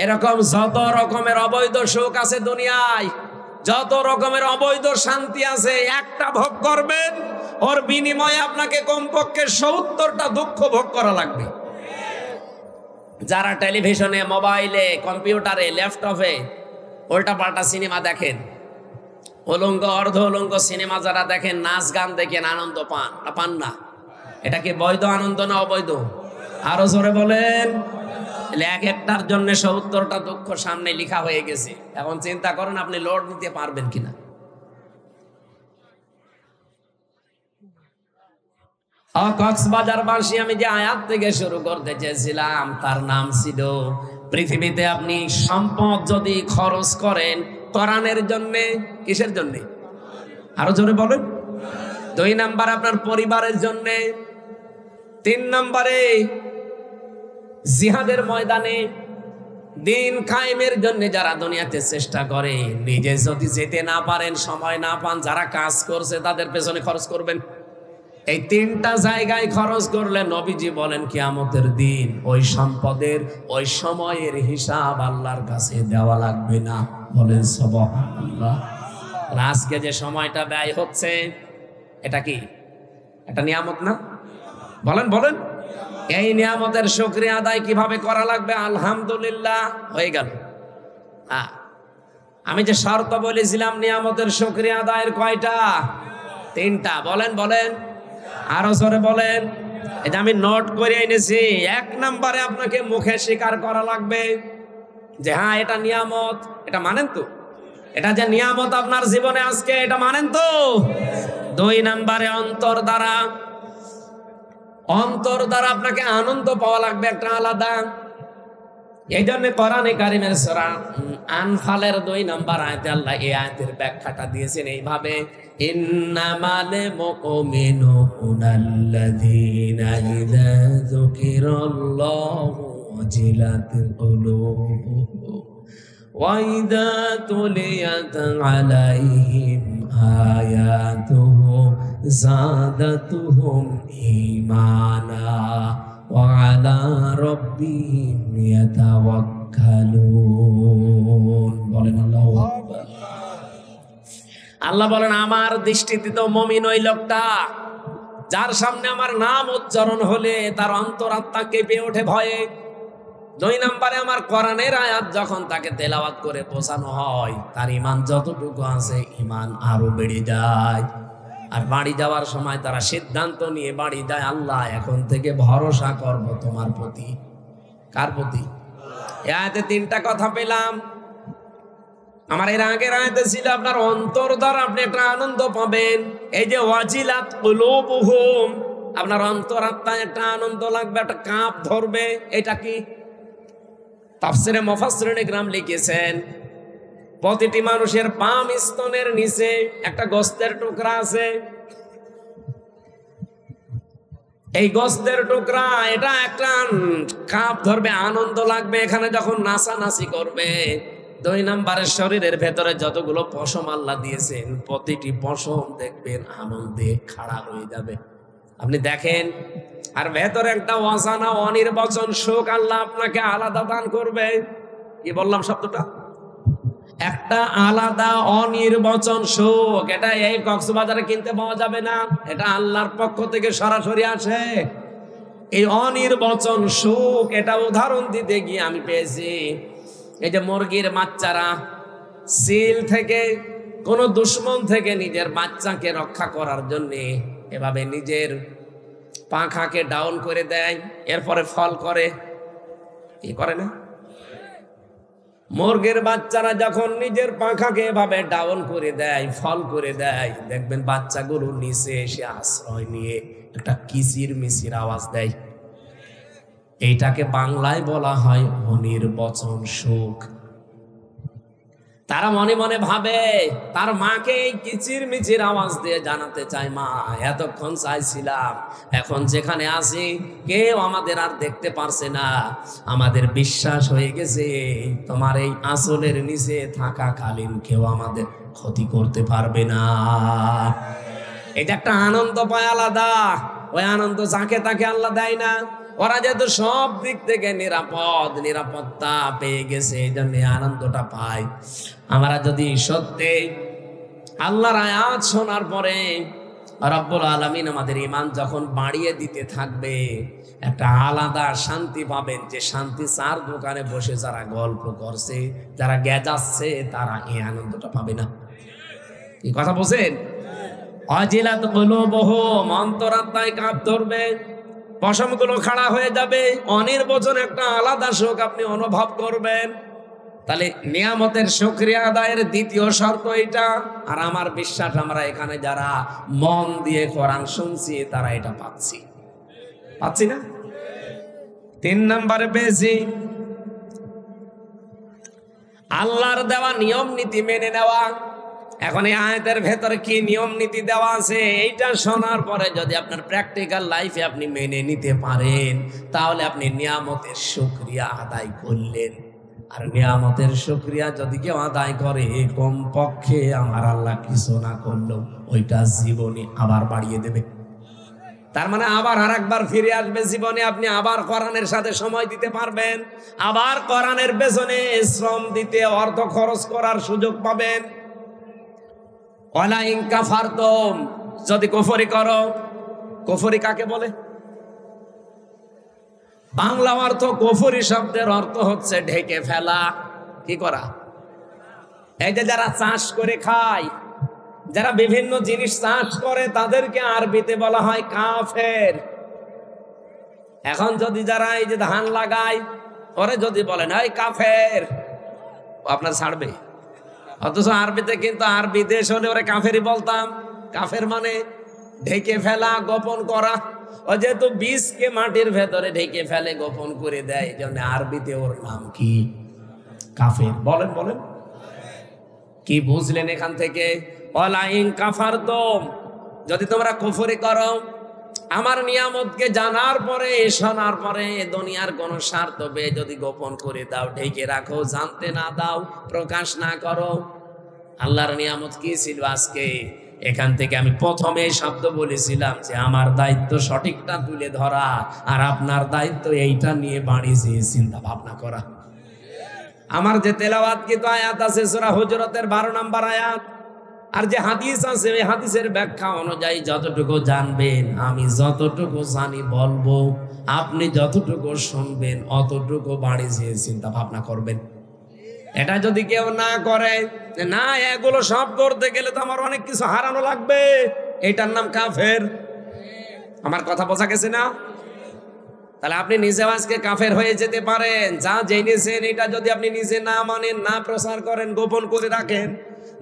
এরকম যত রকমের অবৈধ শোক আছে দুনিয়ায়, যত রকমের অবৈধ শান্তি আছে, একটা ভোগ করবেন, ওর বিনিময়ে আপনাকে কমপক্ষে ৭০টা দুঃখ ভোগ করা লাগবে। যারা টেলিভিশনে, মোবাইলে, কম্পিউটারে, ল্যাপটপে উল্টা পাল্টা সিনেমা দেখেন, উলঙ্গ অর্ধ উলঙ্গ সিনেমা যারা দেখেন, নাচ গান দেখেন, আনন্দ পান না পান না? এটা কি বৈধ আনন্দ না অবৈধ? আরো জোরে বলেন। এক একটার জন্য ৭০টা দুঃখ সামনে লেখা হয়ে গেছে। এখন চিন্তা করেন আপনি লোড নিতে পারবেন কিনা। কক্সবাজারবাসী, আমি যে আয়াত থেকে শুরু করতে চেয়েছিলাম তার নাম ছিল, পৃথিবীতে আপনি সম্পদ যদি খরচ করেন কোরআনের জন্য, কিসের জন্য? আরো জোরে বলেন। ২ নাম্বার আপনার পরিবারের জন্য, ৩ নম্বরে জিহাদের ময়দানে দিন কায়েমের জন্য যারা দুনিয়াতে চেষ্টা করে, নিজে যদি যেতে না পারেন, সময় না পান, যারা কাজ করছে তাদের পেছনে খরচ করবেন। এই ৩টা জায়গায় খরচ করলে নবীজি বলেন কিয়ামতের দিন ওই সম্পদের, ওই সময়ের হিসাব আল্লাহর কাছে দেওয়া লাগবে না। বলেন সুবহানাল্লাহ। আজকে যে সময়টা ব্যয় হচ্ছে, এটা কি একটা নিয়ামত না? বলেন বলেন। এই নিয়ামতের শুকরিয়া আদায় কিভাবে করা লাগবে? আলহামদুলিল্লাহ হয়ে গেল। আমি যে শর্ত বলেছিলাম নিয়ামতের শুকরিয়া আদায়ের কয়টা? ৩টা। বলেন বলেন, আরো জোরে বলেন। এটা আমি নোট করে এনেছি। ১ নম্বরে আপনাকে মুখে স্বীকার করা লাগবে যে হ্যাঁ এটা নিয়ামত, এটা মানেন তো? এটা যে নিয়ামত আপনার জীবনে আজকে, এটা মানেন তো? ২ নম্বরে অন্তর দ্বারা আপনাকে আনন্দ পাওয়া লাগবে একটা আলাদা। এই জন্য কোরআনে কারিমের সূরা আনফালের ২ নম্বর আয়াতে আল্লাহ এই আয়াতের ব্যাখ্যাটা দিয়েছেন এইভাবে, ইন্নামাল মুমিনুনা আল্লাযীনা ইযা যুকিরাল্লাহু ওয়াজিলাত কুলুবুহুম ওয়া ইযা তুলিয়াত আলাইহিম আয়াতুহু যাদাতুহুম ঈমানা ওয়া আলা রাব্বিহিম ইয়াতাওয়াক্কালুন। বলেন আল্লাহু আকবার। আল্লাহ বলেন আমার দৃষ্টিতে তো মুমিন ওই লোকটা যার সামনে আমার নাম উচ্চারণ হলে তার অন্তরাত্মা কেঁপে ওঠে ভয়ে। ২ নম্বরে আমার কোরআনের আয়াত যখন তাকে তেলাওয়াত করে বোঝানো হয়, তার ঈমান যতটুকু আছে ঈমান আরো বেড়ে যায়। আর বাড়ি যাওয়ার সময় তারা সিদ্ধান্ত নিয়ে বাড়ি যায়, আল্লাহ এখন থেকে ভরসা করব তোমার প্রতি। কার প্রতি? এই আয়াতে 3টা কথা পেলাম। আমার এর আগের আয়াতে ছিল আপনার অন্তর দ্বারা আপনি একটা আনন্দ পাবেন। এই যে ওয়াজিলাত কুলুবুহুম, আপনার অন্তরাত্মায় একটা আনন্দ লাগবে, একটা কাঁপ ধরবে। এটা কি? তাফসিরে মুফাসসিরিন ইকরাম লিখেছেন প্রতিটি মানুষের পাম স্তনের নিচে একটা গোশতের টুকরা আছে। এই গোশতের টুকরা এটা একটা কাঁপ ধরবে, আনন্দ লাগবে। এখানে যখন নাচানাচি করবে, 2 নম্বরে শরীরের ভেতরে যতগুলো পশম আল্লাহ দিয়েছেন প্রতিটি পশম দেখবেন আনন্দে খাড়া হয়ে যাবে। আপনি দেখেন, আর ভেতরে একটা অজানা অনির্বচন সুখ আল্লাহ আপনাকে আলাদা দান করবে। কি বললাম শব্দটা? একটা আলাদা অনির্বচন সুখ। এটা এই কক্সবাজারে কিনতে পাওয়া যাবে না, এটা আল্লাহর পক্ষ থেকে সরাসরি আসে। এই অনির্বচন সুখ, এটা উদাহরণ দিতে গিয়ে আমি পেয়েছি। এই যে মুরগির বাচ্চারা সিল থেকে, কোন দুশ্মন থেকে নিজের বাচ্চাকে রক্ষা করার জন্য এভাবে নিজের পাখাকে ডাউন করে দেয়, এরপরে ফল করে। কি করে না? মুরগির বাচ্চারা যখন নিজের পাখাকে এভাবে ডাউন করে দেয়, ফল করে দেয়, দেখবেন বাচ্চাগুলো নিচে এসে আশ্রয় নিয়ে একটা কিচির মিচির আওয়াজ দেয়। এইটাকে বাংলায় বলা হয় অনির্বচন সুখ। তারা মনে মনে ভাবে তার মাকে এই কিচির মিচির আওয়াজ দিয়ে জানাতে চায়, মা এতক্ষণ চাইছিলাম, এখন যেখানে আছি কেউ আমাদের আর দেখতে পারছে না, আমাদের বিশ্বাস হয়ে গেছে তোমার এই আঁচলের নিচে থাকাকালীন কেউ আমাদের ক্ষতি করতে পারবে না। এটা একটা আনন্দ পায় আলাদা। ওই আনন্দ যাকে তাকে আল্লাহ দেয় না। ওরা যেহেতু সব দিক থেকে নিরাপত্তা পেয়ে গেছে, এই জন্য আনন্দটা পায়। আমরা যদি সত্যি আল্লাহর আয়াত শোনার পরে রব্বুল আলামিন আমাদের ঈমান যখন বাড়িয়ে দিতে থাকবে, একটা আলাদা শান্তি পাবেন, যে শান্তি চার দোকানে বসে যারা গল্প করছে, যারা গেজাচ্ছে, তারা এই আনন্দটা পাবে না। কি কথা বলছেন? অজিলাত কুলুবুহুম, অন্তরাত্মায় কাঁপ ধরবে, পশমগুলো খাড়া হয়ে যাবে, অনির্বচন একটা আলাদা সুখ আপনি অনুভব করবেন। তাহলে নিয়ামতের শুকরিয়া আদায়ের দ্বিতীয় শর্ত এটা। আর আমার বিশ্বাস আমরা এখানে যারা মন দিয়ে কোরআন শুনছি তারা এটা পাচ্ছি না? 3 নম্বরে পেয়েছি আল্লাহর দেওয়া নিয়ম নীতি মেনে নেওয়া। এখন এই আয়াতের ভেতরে কি নিয়ম নীতি দেওয়া আছে, এইটা শোনার পরে যদি আপনার প্র্যাকটিক্যাল লাইফে আপনি মেনে নিতে পারেন, তাহলে আপনি নিয়ামতের শুকরিয়া আদায় করলেন। আর নিয়ামতের শুকরিয়া যদি কেউ আদায় করে, কমপক্ষে আমার আল্লাহ কিছু না করলেও ওইটা জীবনে আবার বাড়িয়ে দেবে। তার মানে আবার আর একবার ফিরে আসবে জীবনে, আপনি আবার কোরআনের সাথে সময় দিতে পারবেন, আবার কোরআনের পেছনে শ্রম দিতে, অর্থ খরচ করার সুযোগ পাবেন। ওয়ালা ইন কাফারতুম, যদি কুফরি করো। কুফরি কাকে বলে? বাংলা অর্থ কুফরি শব্দের অর্থ হচ্ছে ঢেকে ফেলা। কি করা? এই যে যারা চাষ করে খায়, যারা বিভিন্ন জিনিস চাষ করে, তাদেরকে আরবিতে বলা হয় কাফের। এখন যদি যারা এই যে ধান লাগায়, ওরে যদি বলেন এই কাফের, আপনার ছাড়বে। অথচ আরবিতে কিন্তু আরবি দেশ হলে ওরে কাফেরই বলতাম। কাফের মানে ঢেকে ফেলা, গোপন করা। ও যেহেতু বীজকে মাটির ভেতরে ঢেকে ফেলে, গোপন করে দেয়, এই জন্য আরবিতে ওর নাম কি? কাফের। বলেন কি বুঝলেন এখান থেকে? ওয়ালা ইন কাফারতুম, যদি তোমরা কুফরি করো, আমার নিয়ামতকে জানার পরে, শোনার পরে, দুনিয়ার কোন স্বার্থ পেয়ে যদি গোপন করে দাও, ঢেকে রাখো, জানতে না দাও, প্রকাশ না করো। আল্লাহর নিয়ামত কি ছিল আজকে? এখান থেকে আমি প্রথমে শব্দ বলেছিলাম যে আমার দায়িত্ব সঠিকটা তুলে ধরা, আর আপনার দায়িত্ব এইটা নিয়ে বাড়িয়ে চিন্তা ভাবনা করা। আমার যে তেলাওয়াতকৃত আয়াত আছে সূরা হুজুরাতের 12 নম্বর আয়াত, আর যে হাদিস আছে, ওই হাদিসের ব্যাখ্যা অনুযায়ী যতটুকু জানবেন, আমি যতটুকু জানি বলবো, আপনি যতটুকু শুনবেন অতটুকু বাড়িয়ে চিন্তা ভাবনা করবেন। এটা যদি কেউ না করে, না এগুলো সব করতে গেলে তো আমার অনেক কিছু হারানো লাগবে, এটার নাম কাফের। আমার কথা বোঝা গেছে না? তাহলে আপনি নিজে আজকে কাফের হয়ে যেতে পারেন। যা জেনেছেন এটা যদি আপনি নিজে না মানেন, না প্রচার করেন, গোপন করে রাখেন,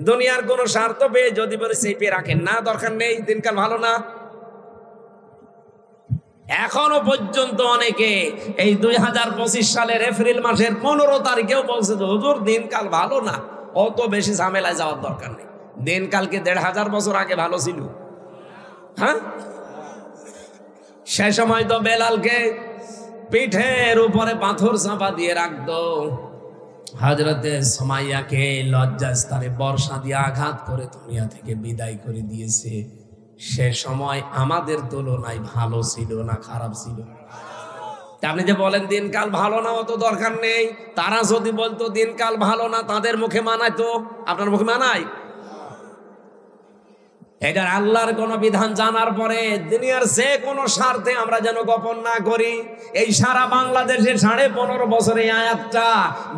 দুনিয়ার কোন স্বার্থ পেয়ে যদি বলে চেপে রাখেন, না দরকার নেই, দিনকাল ভালো না। এখনো পর্যন্ত অনেকে এই 2025 সালের এপ্রিল মাসের 15 তারিখেও বলছে যে হুজুর দিনকাল ভালো না, অত বেশি ঝামেলায় যাওয়ার দরকার নেই। দিনকালকে 1500 বছর আগে ভালো ছিল। হ্যাঁ, সে সময় তো বেলালকে পিঠের উপরে পাথর চাপা দিয়ে রাখতো, হযরতে সুমাইয়াকে লজ্জাস্থানে বর্ষা দিয়ে আঘাত করে দুনিয়া থেকে বিদায় করে দিয়েছে। সে সময় আমাদের তুলনায় ভালো ছিল না খারাপ ছিল? আপনি যে বলেন দিনকাল ভালো না, অত দরকার নেই। তারা যদি বলতো দিনকাল ভালো না, তাদের মুখে মানায় তো, আপনার মুখে মানায়? এটার আল্লাহর কোন বিধান জানার পরে দুনিয়ার যে কোনো স্বার্থে আমরা যেন গোপন না করি। এই সারা বাংলাদেশে 15.5 বছরে আয়াতটা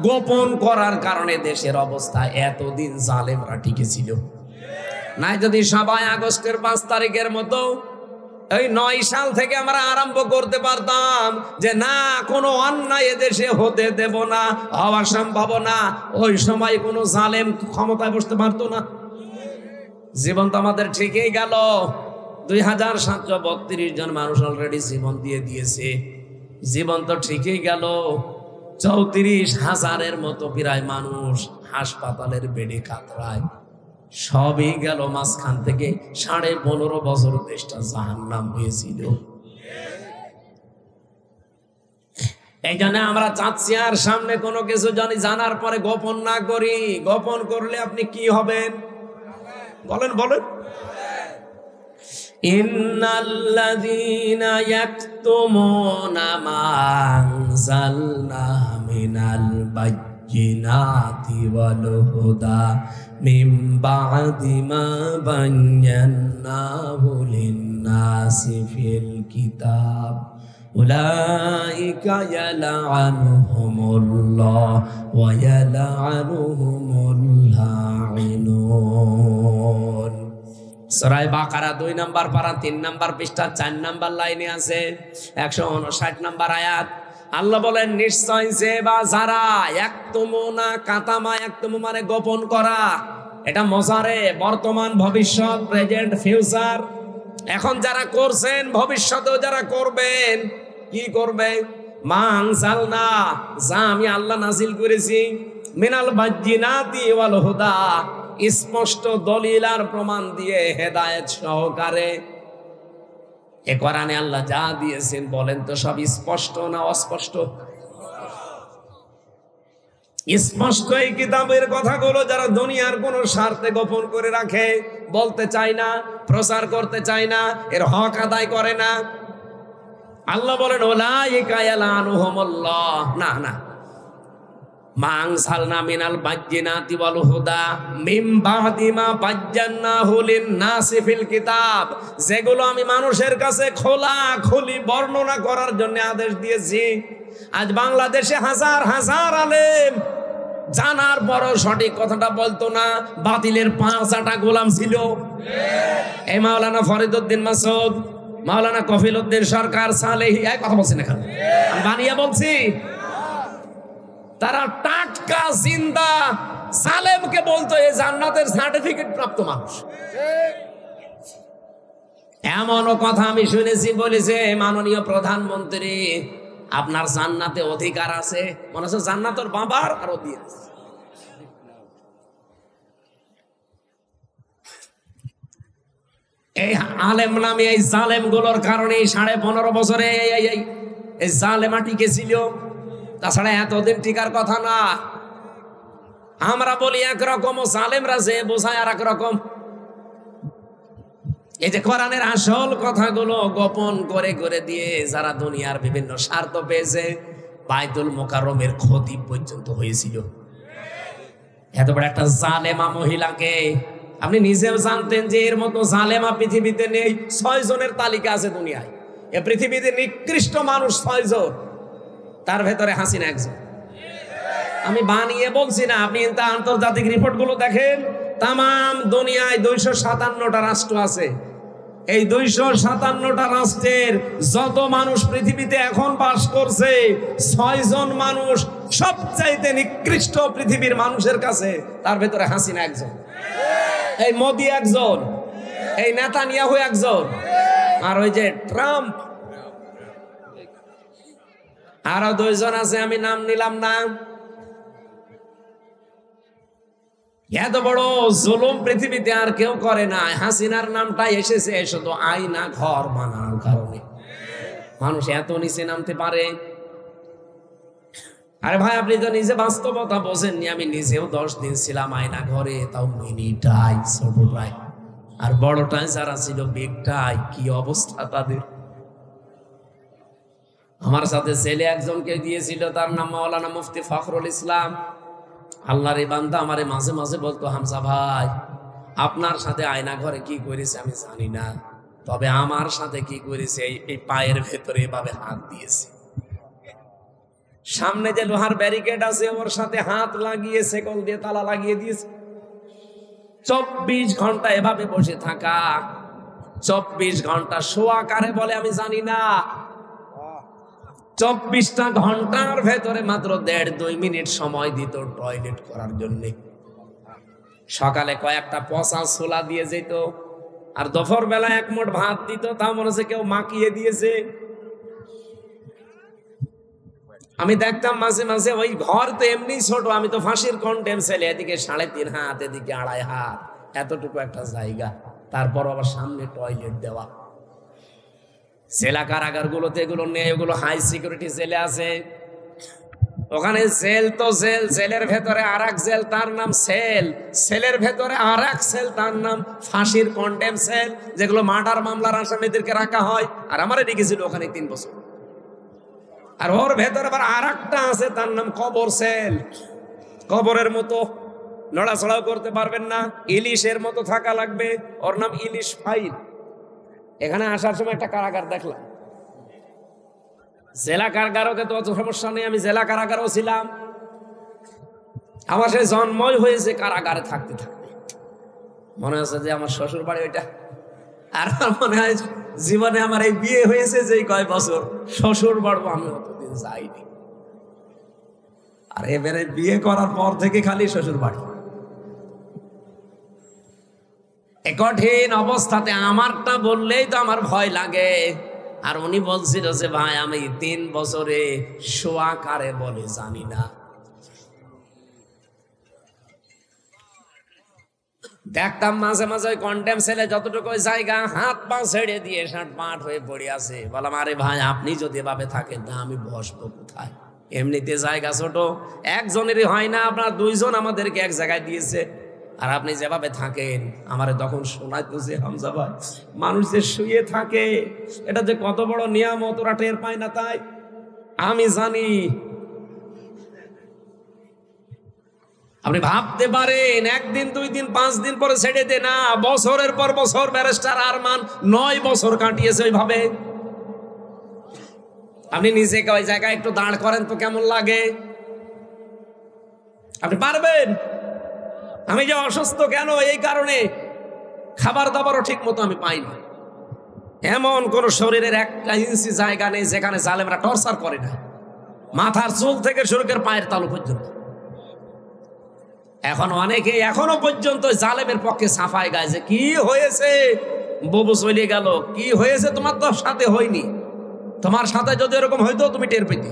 গোপন করার কারণে দেশের অবস্থা এতদিন জালেমরা টিকে ছিল। নাই যদি সবাই আগস্টের 5 তারিখের মতো এই 9 সাল থেকে আমরা আরম্ভ করতে পারতাম যে না, কোনো অন্যায় এদেশে হতে দেব না, হওয়া সম্ভব না, ওই সময় কোনো জালেম ক্ষমতায় বসতে পারতো না। জীবন তো আমাদের ঠিকই গেল। 2732 জন মানুষ অলরেডি জীবন দিয়ে দিয়েছে। জীবন তো ঠিকই গেল। 34,000-এর মতো প্রায় মানুষ হাসপাতালের বেডে কাতরায়। সবই গেল মাঝখান থেকে 15.5 বছর দেশটা জাহান্নাম হয়েছিল। এই জন্য আমরা চাচ্ছি আর সামনে কোনো কিছু জানার পরে গোপন না করি। গোপন করলে আপনি কি হবেন বলেন বলেন। ইন্নাল্লাযীনা ইয়াকতুমুনা মা আনজালনা মিনাল বায়্যিনাতি ওয়াল হুদা মিন বা'দি মা বায়্যানাহু লিন-নাসি ফিল কিতাব উলাইকা ইয়ালআনুহুমুল্লাহ ওয়া ইয়ালআনুহুমুল লাঈনুন। সূরা বাকারা 2 নম্বর পারা 3 নম্বর পৃষ্ঠা 4 নম্বর লাইনে আছে 159 নম্বর আয়াত। আল্লাহ বলেন নিশ্চয় যে বা যারা ইয়াকতুমুনা, কাতামা ইয়াকতুমু মানে গোপন করা। এটা মজারে বর্তমান ভবিষ্যৎ, প্রেজেন্ট ফিউচার। এখন যারা করছেন ভবিষ্যতেও যারা করবেন, কি করবে? মা আনজালনা, যা আমি আল্লাহ নাজিল করেছি, মিনাল বায়্যিনাতি ওয়াল হুদা, স্পষ্ট দলিল আর প্রমাণ দিয়ে হেদায়েত সহকারে। এ কোরআনে আল্লাহ যা দিয়েছেন বলেন তো সব স্পষ্ট না অস্পষ্ট? স্পষ্ট এই কিতাবের কথাগুলো যারা দুনিয়ার কোন স্বার্থে গোপন করে রাখে, বলতে চায় না, প্রচার করতে চায় না, এর হক আদায় করে না। আল্লাহ বলেন উলাইকা ইয়ালআনুহুমুল্লাহ, না না, মা আনজালনা মিনাল বায়্যিনাতি ওয়াল হুদা মিন বা'দি মা বায়্যানাহু লিন-নাসি ফিল কিতাব, যেগুলো আমি মানুষের কাছে খোলাখুলি বর্ণনা করার জন্য আদেশ দিয়েছি। আজ বাংলাদেশে হাজার হাজার আলেম জানার পরও সঠিক কথাটা বলতো না, বাতিলের 5 গোলাম ছিল। এই মাওলানা ফরিদউদ্দিন মাসউদ, মাওলানা কফিলউদ্দিন সরকার, সালেহী, এই কথা বলছেন এখানে, আমি বানিয়ে বলছি। তারা টাটকা জিন্দা সালেমকে বলতো এই জান্নাতের সার্টিফিকেট প্রাপ্ত মানুষ। এমনও কথা আমি শুনেছি, বলেছে মাননীয় প্রধানমন্ত্রী আপনার জান্নাতে অধিকার আছে, মনে হচ্ছে জান্নাতের বাবার আরো দিয়ে। এই আলেম নামে এই জালেম গুলোর কারণে 15.5 বছরে এই জালেমা টিকেছিল। তাছাড়া এতদিন টিকার কথা না। আমরা বলি একরকম, জালেমরা যে বোঝায় আর একরকম। এই যে কোরআনের আসল কথাগুলো গোপন করে করে দিয়ে যারা দুনিয়ার বিভিন্ন স্বার্থ পেয়েছে, বাইতুল মুকাররমের ক্ষতি পর্যন্ত হয়েছিল। এত বড় একটা জালেমা মহিলাকে আপনি নিজেও জানতেন যে এর মতো জালেমা পৃথিবীতে নেই। 6 জনের তালিকা আছে দুনিয়ায়। এ পৃথিবীতে নিকৃষ্ট মানুষ 6 জন, তার ভেতরে হাসিনা একজন। আমি বানিয়ে বলছি না, আপনি আন্তর্জাতিক রিপোর্ট গুলো দেখেন। তাম দুনিয়ায় 257টা রাষ্ট্র আছে। এই 257টা রাষ্ট্রের যত মানুষ পৃথিবীতে এখন বাস করছে, 6 জন মানুষ সবচাইতে নিকৃষ্ট পৃথিবীর মানুষের কাছে, তার ভেতরে হাসিনা একজন, এই মোদি একজন, এই নেতানিয়াহু একজন, আর ওই যে ট্রাম্প আরো 2 জন আছে, আমি নাম নিলাম না। এত বড় জুলুম পৃথিবীতে আর কেউ করে না। হাসিনার নামটা এসেছে শুধু আয়না ঘর বানানোর কারণে। মানুষ এত নিচে নামতে পারে। আরে ভাই আপনি তো নিজে বাস্তবতা বোঝেননি, আমি নিজেও 10 দিন ছিলাম আয়না ঘরে, তাও মিনিটাই, ছোটটাই। আর বড়টাই যারা ছিল বেগটাই, কি অবস্থা তাদের। আমার সাথে ছেলে একজনকে দিয়েছিল, তার নাম মাওলানা মুফতি ফখরুল ইসলাম। আল্লাহর বান্দা আমারে মাঝে মাঝে বলতো, হামজা ভাই আপনার সাথে আয়না ঘরে কি করেছে আমি জানি না, তবে আমার সাথে কি করেছে এই পায়ের ভেতরে এভাবে হাত দিয়েছে, সামনে যে লোহার ব্যারিকেড আছে ওর সাথে হাত লাগিয়ে সেকল দিয়ে তালা লাগিয়ে দিয়েছে। 24 ঘন্টা এভাবে বসে থাকা, 24 ঘন্টা শোয়া কারে বলে আমি জানি না। 24টা ঘন্টার ভেতরে মাত্র 1.5-2 মিনিট সময় দিত টয়লেট করার জন্য। সকালে কয়েকটা পচা ছোলা দিয়ে যেত, আর দুপুর বেলা 1 মুঠ ভাত দিত, তা মনে হচ্ছে কেউ মাখিয়ে দিয়েছে। আমি দেখতাম মাঝে মাঝে ওই ঘর তো এমনি ছোট, আমি তো ফাঁসির কন্টেম ছেলে, এদিকে 3.5 হাত, এদিকে 2.5 হাত, এতটুকু একটা জায়গা, তারপর আবার সামনে টয়লেট দেওয়া। জেলা কারাগার গুলোতে এগুলো নেই, ওগুলো হাই সিকিউরিটি জেলে আছে। ওখানে জেল তো জেল, জেলের ভেতরে আর এক জেল, তার নাম সেল, সেলের ভেতরে আর এক সেল, তার নাম ফাঁসির কন্টেম সেল, যেগুলো মার্ডার মামলার আসামিদেরকে রাখা হয়। আর আমার এদিকে ছিল ওখানে 3 বছর। আর ওর ভেতরে আবার আর একটা আছে, তার নাম কবর সেল। কবরের মতো, নড়াচড়াও করতে পারবেন না, ইলিশের মতো থাকা লাগবে, ওর নাম ইলিশ ফাইল। এখানে আসার সময় একটা কারাগার দেখলাম, জেলা কারাগারও তো অত সমস্যা নেই, আমি জেলা কারাগারও ছিলাম। আমার সে জন্মই হয়েছে কারাগারে থাকতে থাকতে, মনে হচ্ছে যে আমার শ্বশুর বাড়ি ওইটা। আর মনে হয় জীবনে আমার এই বিয়ে হয়েছে যে কয় বছর, শ্বশুর বাড়ি আমি অতদিন যাইনি। আর এবারে বিয়ে করার পর থেকে খালি শ্বশুর বাড়ি। কঠিন অবস্থাতে আমারটা বললেই তো আমার ভয় লাগে। আর উনি বলছিল যে ভাই আমি 3 বছরে শোয়া কারে বলে জানি না। দেখতাম মাঝে মাঝে ওই কন্টেম সেলে যতটুকু জায়গা হাত পা ছেড়ে দিয়ে ষাট পাট হয়ে পড়ে আছে। বললাম আরে ভাই আপনি যদি এভাবে থাকেন না আমি বসবো কোথায়, এমনিতে জায়গা ছোট, একজনেরই হয় না, আপনার 2 জন আমাদেরকে এক জায়গায় দিয়েছে। আর আপনি যেভাবে থাকেন আমারে তখন শোনাইতো যে হামজা ভাই মানুষ যে শুয়ে থাকে এটা যে কত বড় নিয়ামত, ওরা টের পায় না। তাই আমি জানি। আপনি ভাবতে পারেন 1 দিন 2 দিন 5 দিন পরে ছেড়ে দে না, বছরের পর বছর ব্যারিস্টার আরমান 9 বছর কাটিয়েছে ওইভাবে। আপনি নিজেকে ওই জায়গায় একটু দাঁড় করেন তো কেমন লাগে, আপনি পারবেন? আমি যে অসুস্থ কেন, এই কারণে খাবার দাবারও ঠিক মতো আমি পাই না। এমন কোন শরীরের 1 ইঞ্চি জায়গা নেই যেখানে জালেমরা টর্চার করে না, মাথার চুল থেকে শুরু করে পায়ের তালু পর্যন্ত। এখন অনেকে এখনো পর্যন্ত জালেমের পক্ষে সাফাই গায় যে কি হয়েছে, ববু চলে গেল, কি হয়েছে তোমার তো সাথে হয়নি, তোমার সাথে যদি এরকম হইতো তুমি টের পেতে।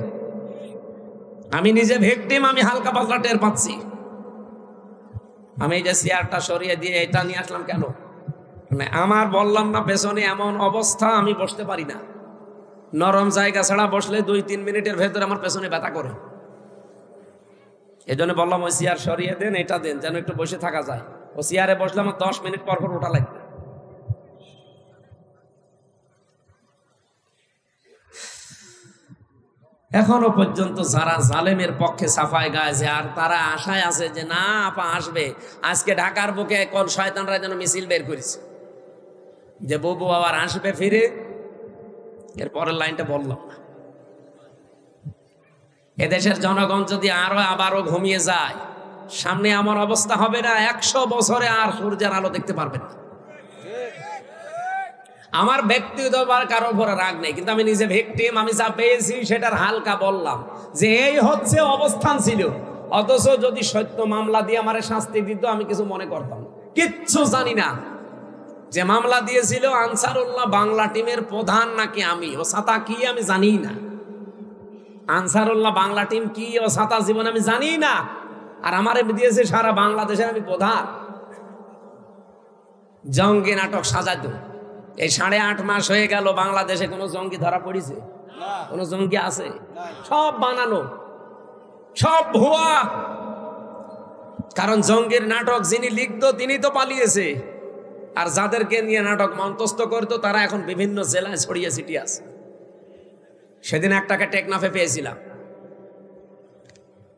আমি নিজে ভিকটিম, আমি হালকা পাতলা টের পাচ্ছি। আমি এই যে চেয়ারটা সরিয়ে দিয়ে এটা নিয়ে আসলাম কেন, মানে আমার বললাম না পেছনে এমন অবস্থা আমি বসতে পারি না, নরম জায়গা ছাড়া বসলে 2-3 মিনিটের ভেতরে আমার পেছনে ব্যথা করে। এই জন্য বললাম ওই চেয়ার সরিয়ে দেন, এটা দেন যেন একটু বসে থাকা যায়। ও চেয়ারে বসলে আমার 10 মিনিট পর পর ওঠা লাগবে। এখনো পর্যন্ত যারা জালেমের পক্ষে সাফাই গাইছে আর তারা আশায় আছে যে না আপা আসবে, আজকে ঢাকার বুকে কোন শয়তানরা যেন মিছিল বের করেছে যে ববু আবার আসবে ফিরে। এর পরের লাইনটা বললাম না। এদেশের জনগণ যদি আবারও ঘুমিয়ে যায়, সামনে আমার অবস্থা হবে না, 100 বছরে আর সূর্যের আলো দেখতে পারবেন না। আমার ব্যক্তিগত কারোর উপর রাগ নেই, কিন্তু আমি নিজে ভিকটিম, আমি যা পেয়েছি সেটার হালকা বললাম যে এই হচ্ছে অবস্থান ছিল। অথচ যদি সত্য মামলা দিয়ে আমার শাস্তি দিত আমি কিছু মনে করতাম, কিচ্ছু জানি না যে মামলা দিয়েছিল আনসারুল্লাহ বাংলা টিমের প্রধান নাকি আমি, ও ছাতা কি আমি জানি না। আনসারুল্লাহ বাংলা টিম কি ও ছাতা জীবন আমি জানি না। আর আমারে দিয়েছে সারা বাংলাদেশের আমি প্রধান। জঙ্গি নাটক সাজাতো। এই 8.5 মাস হয়ে গেল, বাংলাদেশে কোনো জঙ্গি ধরা পড়েছে? কোনো জঙ্গি আছে? সব বানানো। সব ভুয়া। কারণ জঙ্গির নাটক যিনি লিখতো তিনি তো পালিয়েছে, আর যাদেরকে নিয়ে নাটক মঞ্চস্থ করতো তারা এখন বিভিন্ন জেলায় ছড়িয়ে ছিটিয়ে আছে। সেদিন একটাকে টেকনাফে পেয়েছিলাম,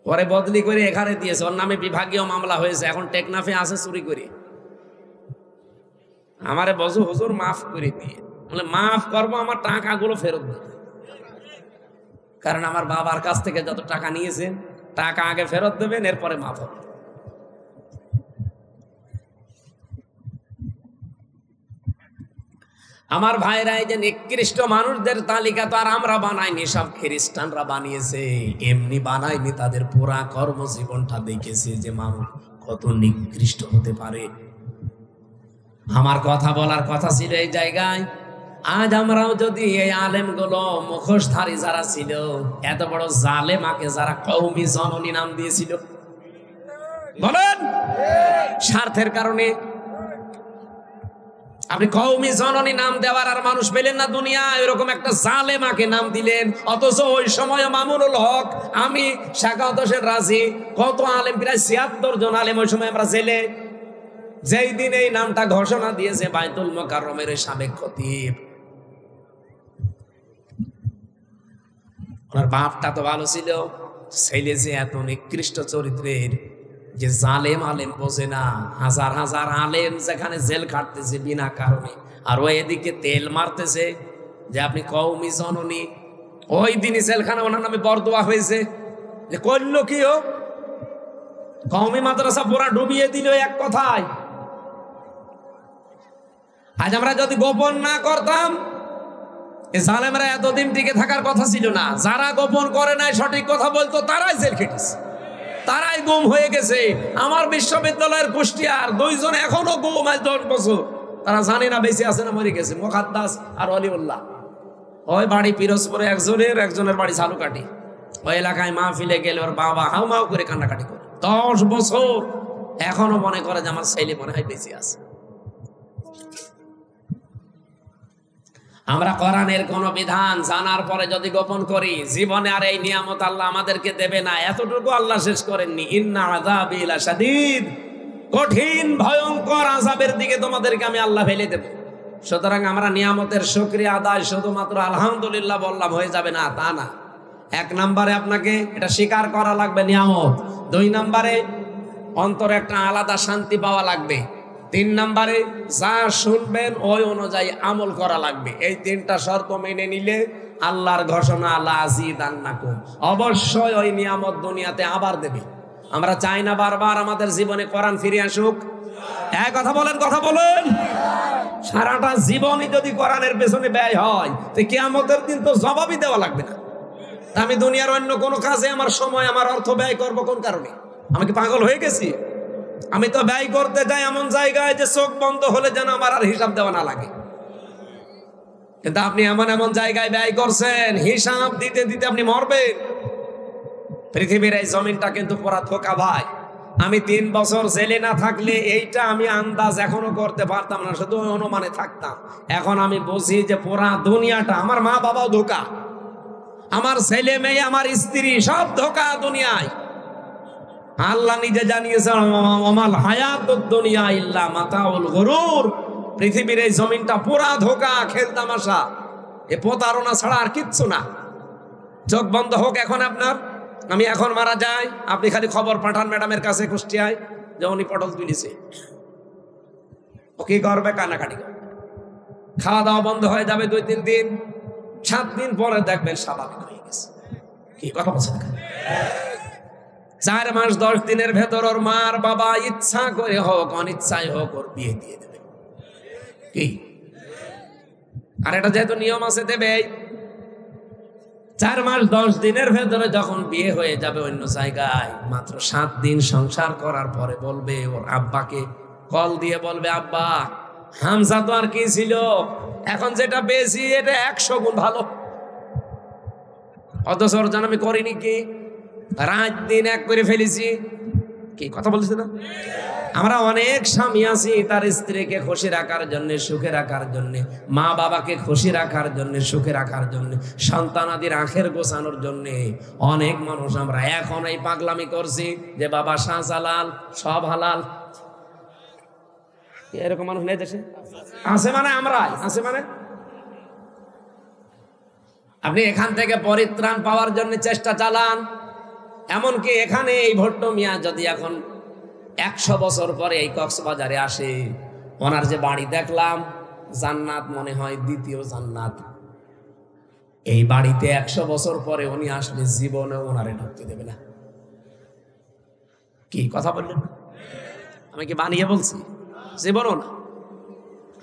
পরে বদলি করে এখানে দিয়েছে, ওর নামে বিভাগীয় মামলা হয়েছে, এখন টেকনাফে আছে চুরি করে। আমারে বজু হুজুর মাফ করে দিয়ে, বলে মাফ করবো, আমার টাকাগুলো ফেরত দেবে। কারণ আমার বাবার কাছ থেকে যত টাকা নিয়েছেন টাকা আগে ফেরত দেবেন, এরপরে মাফ হবে। আমার ভাইরা, এই যে নিকৃষ্ট মানুষদের তালিকা তো আর আমরা বানাইনি, সব খ্রিস্টানরা বানিয়েছে। এমনি বানায়নি, তাদের পুরা কর্মজীবনটা দেখেছে যে মানুষ কত নিকৃষ্ট হতে পারে। আমার কথা বলার কথা ছিল এই জায়গায়, আজ আমরাও যদি এই আলেমগুলো মুখোশধারী যারা ছিল, এত বড় জালেমাকে যারা কওমি জননী নাম দিয়েছিল, বলেন স্বার্থের কারণে আপনি কওমি জননী নাম দেওয়ার আর মানুষ পেলেন না দুনিয়ায়, এরকম একটা জালেমাকে নাম দিলেন। অথচ ওই সময় মামুনুল হক, আমি, শাকাওয়াত হোসেন রাজি, কত আলেম, প্রায় ৭৬ জন আলেম ওই সময় আমরা জেলে। যেই দিন এই নামটা ঘোষণা দিয়েছে বাইতুল মোকাররমের সাবেক খতিব, ওনার বাপটা তো ভালো ছিল, ছেলে যে এত নিকৃষ্ট চরিত্রের, যে জালেম আলেম বোঝে না। হাজার হাজার আলেম যেখানে জেল খাটতেছে বিনা কারণে, আর ও এদিকে তেল মারতেছে যে আপনি কওমি জননী। ওই দিনই জেলখানা ওনার নামে বরদোয়া হয়েছে, যে করল কি ও, কওমি মাদ্রাসা পুরা ডুবিয়ে দিল এক কথায়। আজ আমরা যদি গোপন না করতাম, এই জালেমরা এতদিন টিকে থাকার কথা ছিল না। যারা গোপন করে নাই, সঠিক কথা বলতো, তারাই জেল খেটেছে, তারাই গুম হয়ে গেছে। আমার বিশ্ববিদ্যালয়ের কুষ্টিয়ার 2 জন এখনো গুম, আজ 10 বছর, তারা জানে না বেঁচে আছে না মরে গেছে। মোকাদ্দাস আর অলিউল্লাহ, ওই বাড়ি পিরোজপুরে একজনের বাড়ি ঝালুকাঠি। ওই এলাকায় মাহফিলে গেলে ওর বাবা হাউমাউ করে কান্নাকাটি করে, 10 বছর এখনো মনে করে যে আমার ছেলে মনে হয় বেঁচে আছে। আমরা কোরআনের কোন বিধান জানার পরে যদি গোপন করি, জীবনে আর এই নিয়ামত আল্লাহ আমাদেরকে দেবে না। এতটুকু আল্লাহ শেষ করেননি, ইন্না আযাবি লাশাদীদ, কঠিন ভয়ঙ্কর আযাবের দিকে তোমাদেরকে আমি আল্লাহ ফেলে দেব। সুতরাং আমরা নিয়ামতের শুকরিয়া আদায় শুধুমাত্র আলহামদুলিল্লাহ বললাম হয়ে যাবে না, তা না। 1 নম্বরে আপনাকে এটা স্বীকার করা লাগবে নিয়ামত। 2 নম্বরে অন্তরে একটা আলাদা শান্তি পাওয়া লাগবে। 3 নম্বরে যা শুনবেন ওই অনুযায়ী আমল করা লাগবে। এই 3টা শর্ত মেনে নিলে আল্লাহর ঘোষণা লাযিদান্নাকুম, অবশ্যই ওই নিয়ামত দুনিয়াতে আবার দেবে। আমরা চাই না বারবার আমাদের জীবনে কোরআন ফিরে আসুক। এক কথা বলেন, কথা বলেন। সারাটা জীবনই যদি কোরআনের পেছনে ব্যয় হয়, তো কিয়ামতের দিন তো জবাবই দেওয়া লাগবে না। আমি দুনিয়ার অন্য কোনো কাজে আমার সময়, আমার অর্থ ব্যয় করবো কোন কারণে? আমি কি পাগল হয়ে গেছি? আমি তো ব্যয় করতে যাই এমন জায়গায় যে চোখ বন্ধ হলে যেন আমার আর হিসাব দেওয়া না লাগে। কিন্তু আপনি এমন এমন জায়গায় ব্যয় করছেন, হিসাব দিতে দিতে আপনি মরবেন। পৃথিবীর এই জমিনটা কিন্তু পুরা ধোঁকা ভাই। আমি 3 বছর জেলে না থাকলে এইটা আমি আন্দাজ এখনো করতে পারতাম না, শুধু অনুমানে থাকতাম। এখন আমি বুঝি যে পুরা দুনিয়াটা, আমার মা বাবাও ধোঁকা, আমার ছেলে মেয়ে, আমার স্ত্রী, সব ধোঁকা দুনিয়ায়। আল্লাহ নিজে জানিয়েছেন, ওমাল হায়াতুদ দুনিয়া ইল্লা মাতাউল গুরুর। পৃথিবীর এই জমিনটা পুরা ধোঁকা, খেল তামাশা, এ প্রতারণা ছাড়া আর কিচ্ছু না। চোখ বন্ধ হোক এখন আপনার, আমি এখন মারা যাই, আপনি খালি খবর পাঠান ম্যাডামের কাছে কুষ্টিয়ায় যে উনি পটল তুলেছে, ও কি করবে? কান্নাকাটি করবে। খাওয়া দাওয়া বন্ধ হয়ে যাবে 2-3 দিন, 7 দিন পরে দেখবেন স্বাভাবিক হয়ে গেছে। কি কথা বলছেন? 4 মাস 10 দিনের ভেতর ওর মার বাবা ইচ্ছা করে হোক অনিচ্ছায় হোক ওর বিয়ে দিয়ে দেবে। কি? আর এটা যেহেতু নিয়ম আছে দেবে। 4 মাস 10 দিনের ভেতরে যখন বিয়ে হয়ে যাবে অন্য জায়গায়, মাত্র 7 দিন সংসার করার পরে বলবে, ওর আব্বাকে কল দিয়ে বলবে, আব্বা হামজা তো আর কি ছিল, এখন যেটা পেয়েছি এটা 100 গুণ ভালো। অথচ ওর জান আমি করিনি, কি রাত দিন এক করে ফেলেছি। কি কথা বলছে না? আমরা অনেক স্বামী আছি তার স্ত্রীকে খুশি রাখার জন্য, সুখে রাখার জন্য, মা বাবাকে খুশি রাখার জন্য, সুখে রাখার জন্য, সন্তানাদির আখের গোছানোর জন্য অনেক মানুষ আমরা এখন এই পাগলামি করছি যে বাবা শাহজালাল সব হালাল। এরকম মানুষ নেই দেশে? আছে মানে আমরা আছে মানে আপনি এখান থেকে পরিত্রাণ পাওয়ার জন্য চেষ্টা চালান। এমনকি এখানে এই ভট্ট মিয়া যদি এখন 100 বছর পরে এই কক্সবাজারে আসে, ওনার যে বাড়ি দেখলাম জান্নাত মনে হয় দ্বিতীয় জান্নাত। এই বাড়িতে 100 বছর পরে উনি আসলে জীবনে ওনারে ঢুকতে দেবে না। কি কথা বললেন? আমি কি বানিয়ে বলছি? জীবনও না।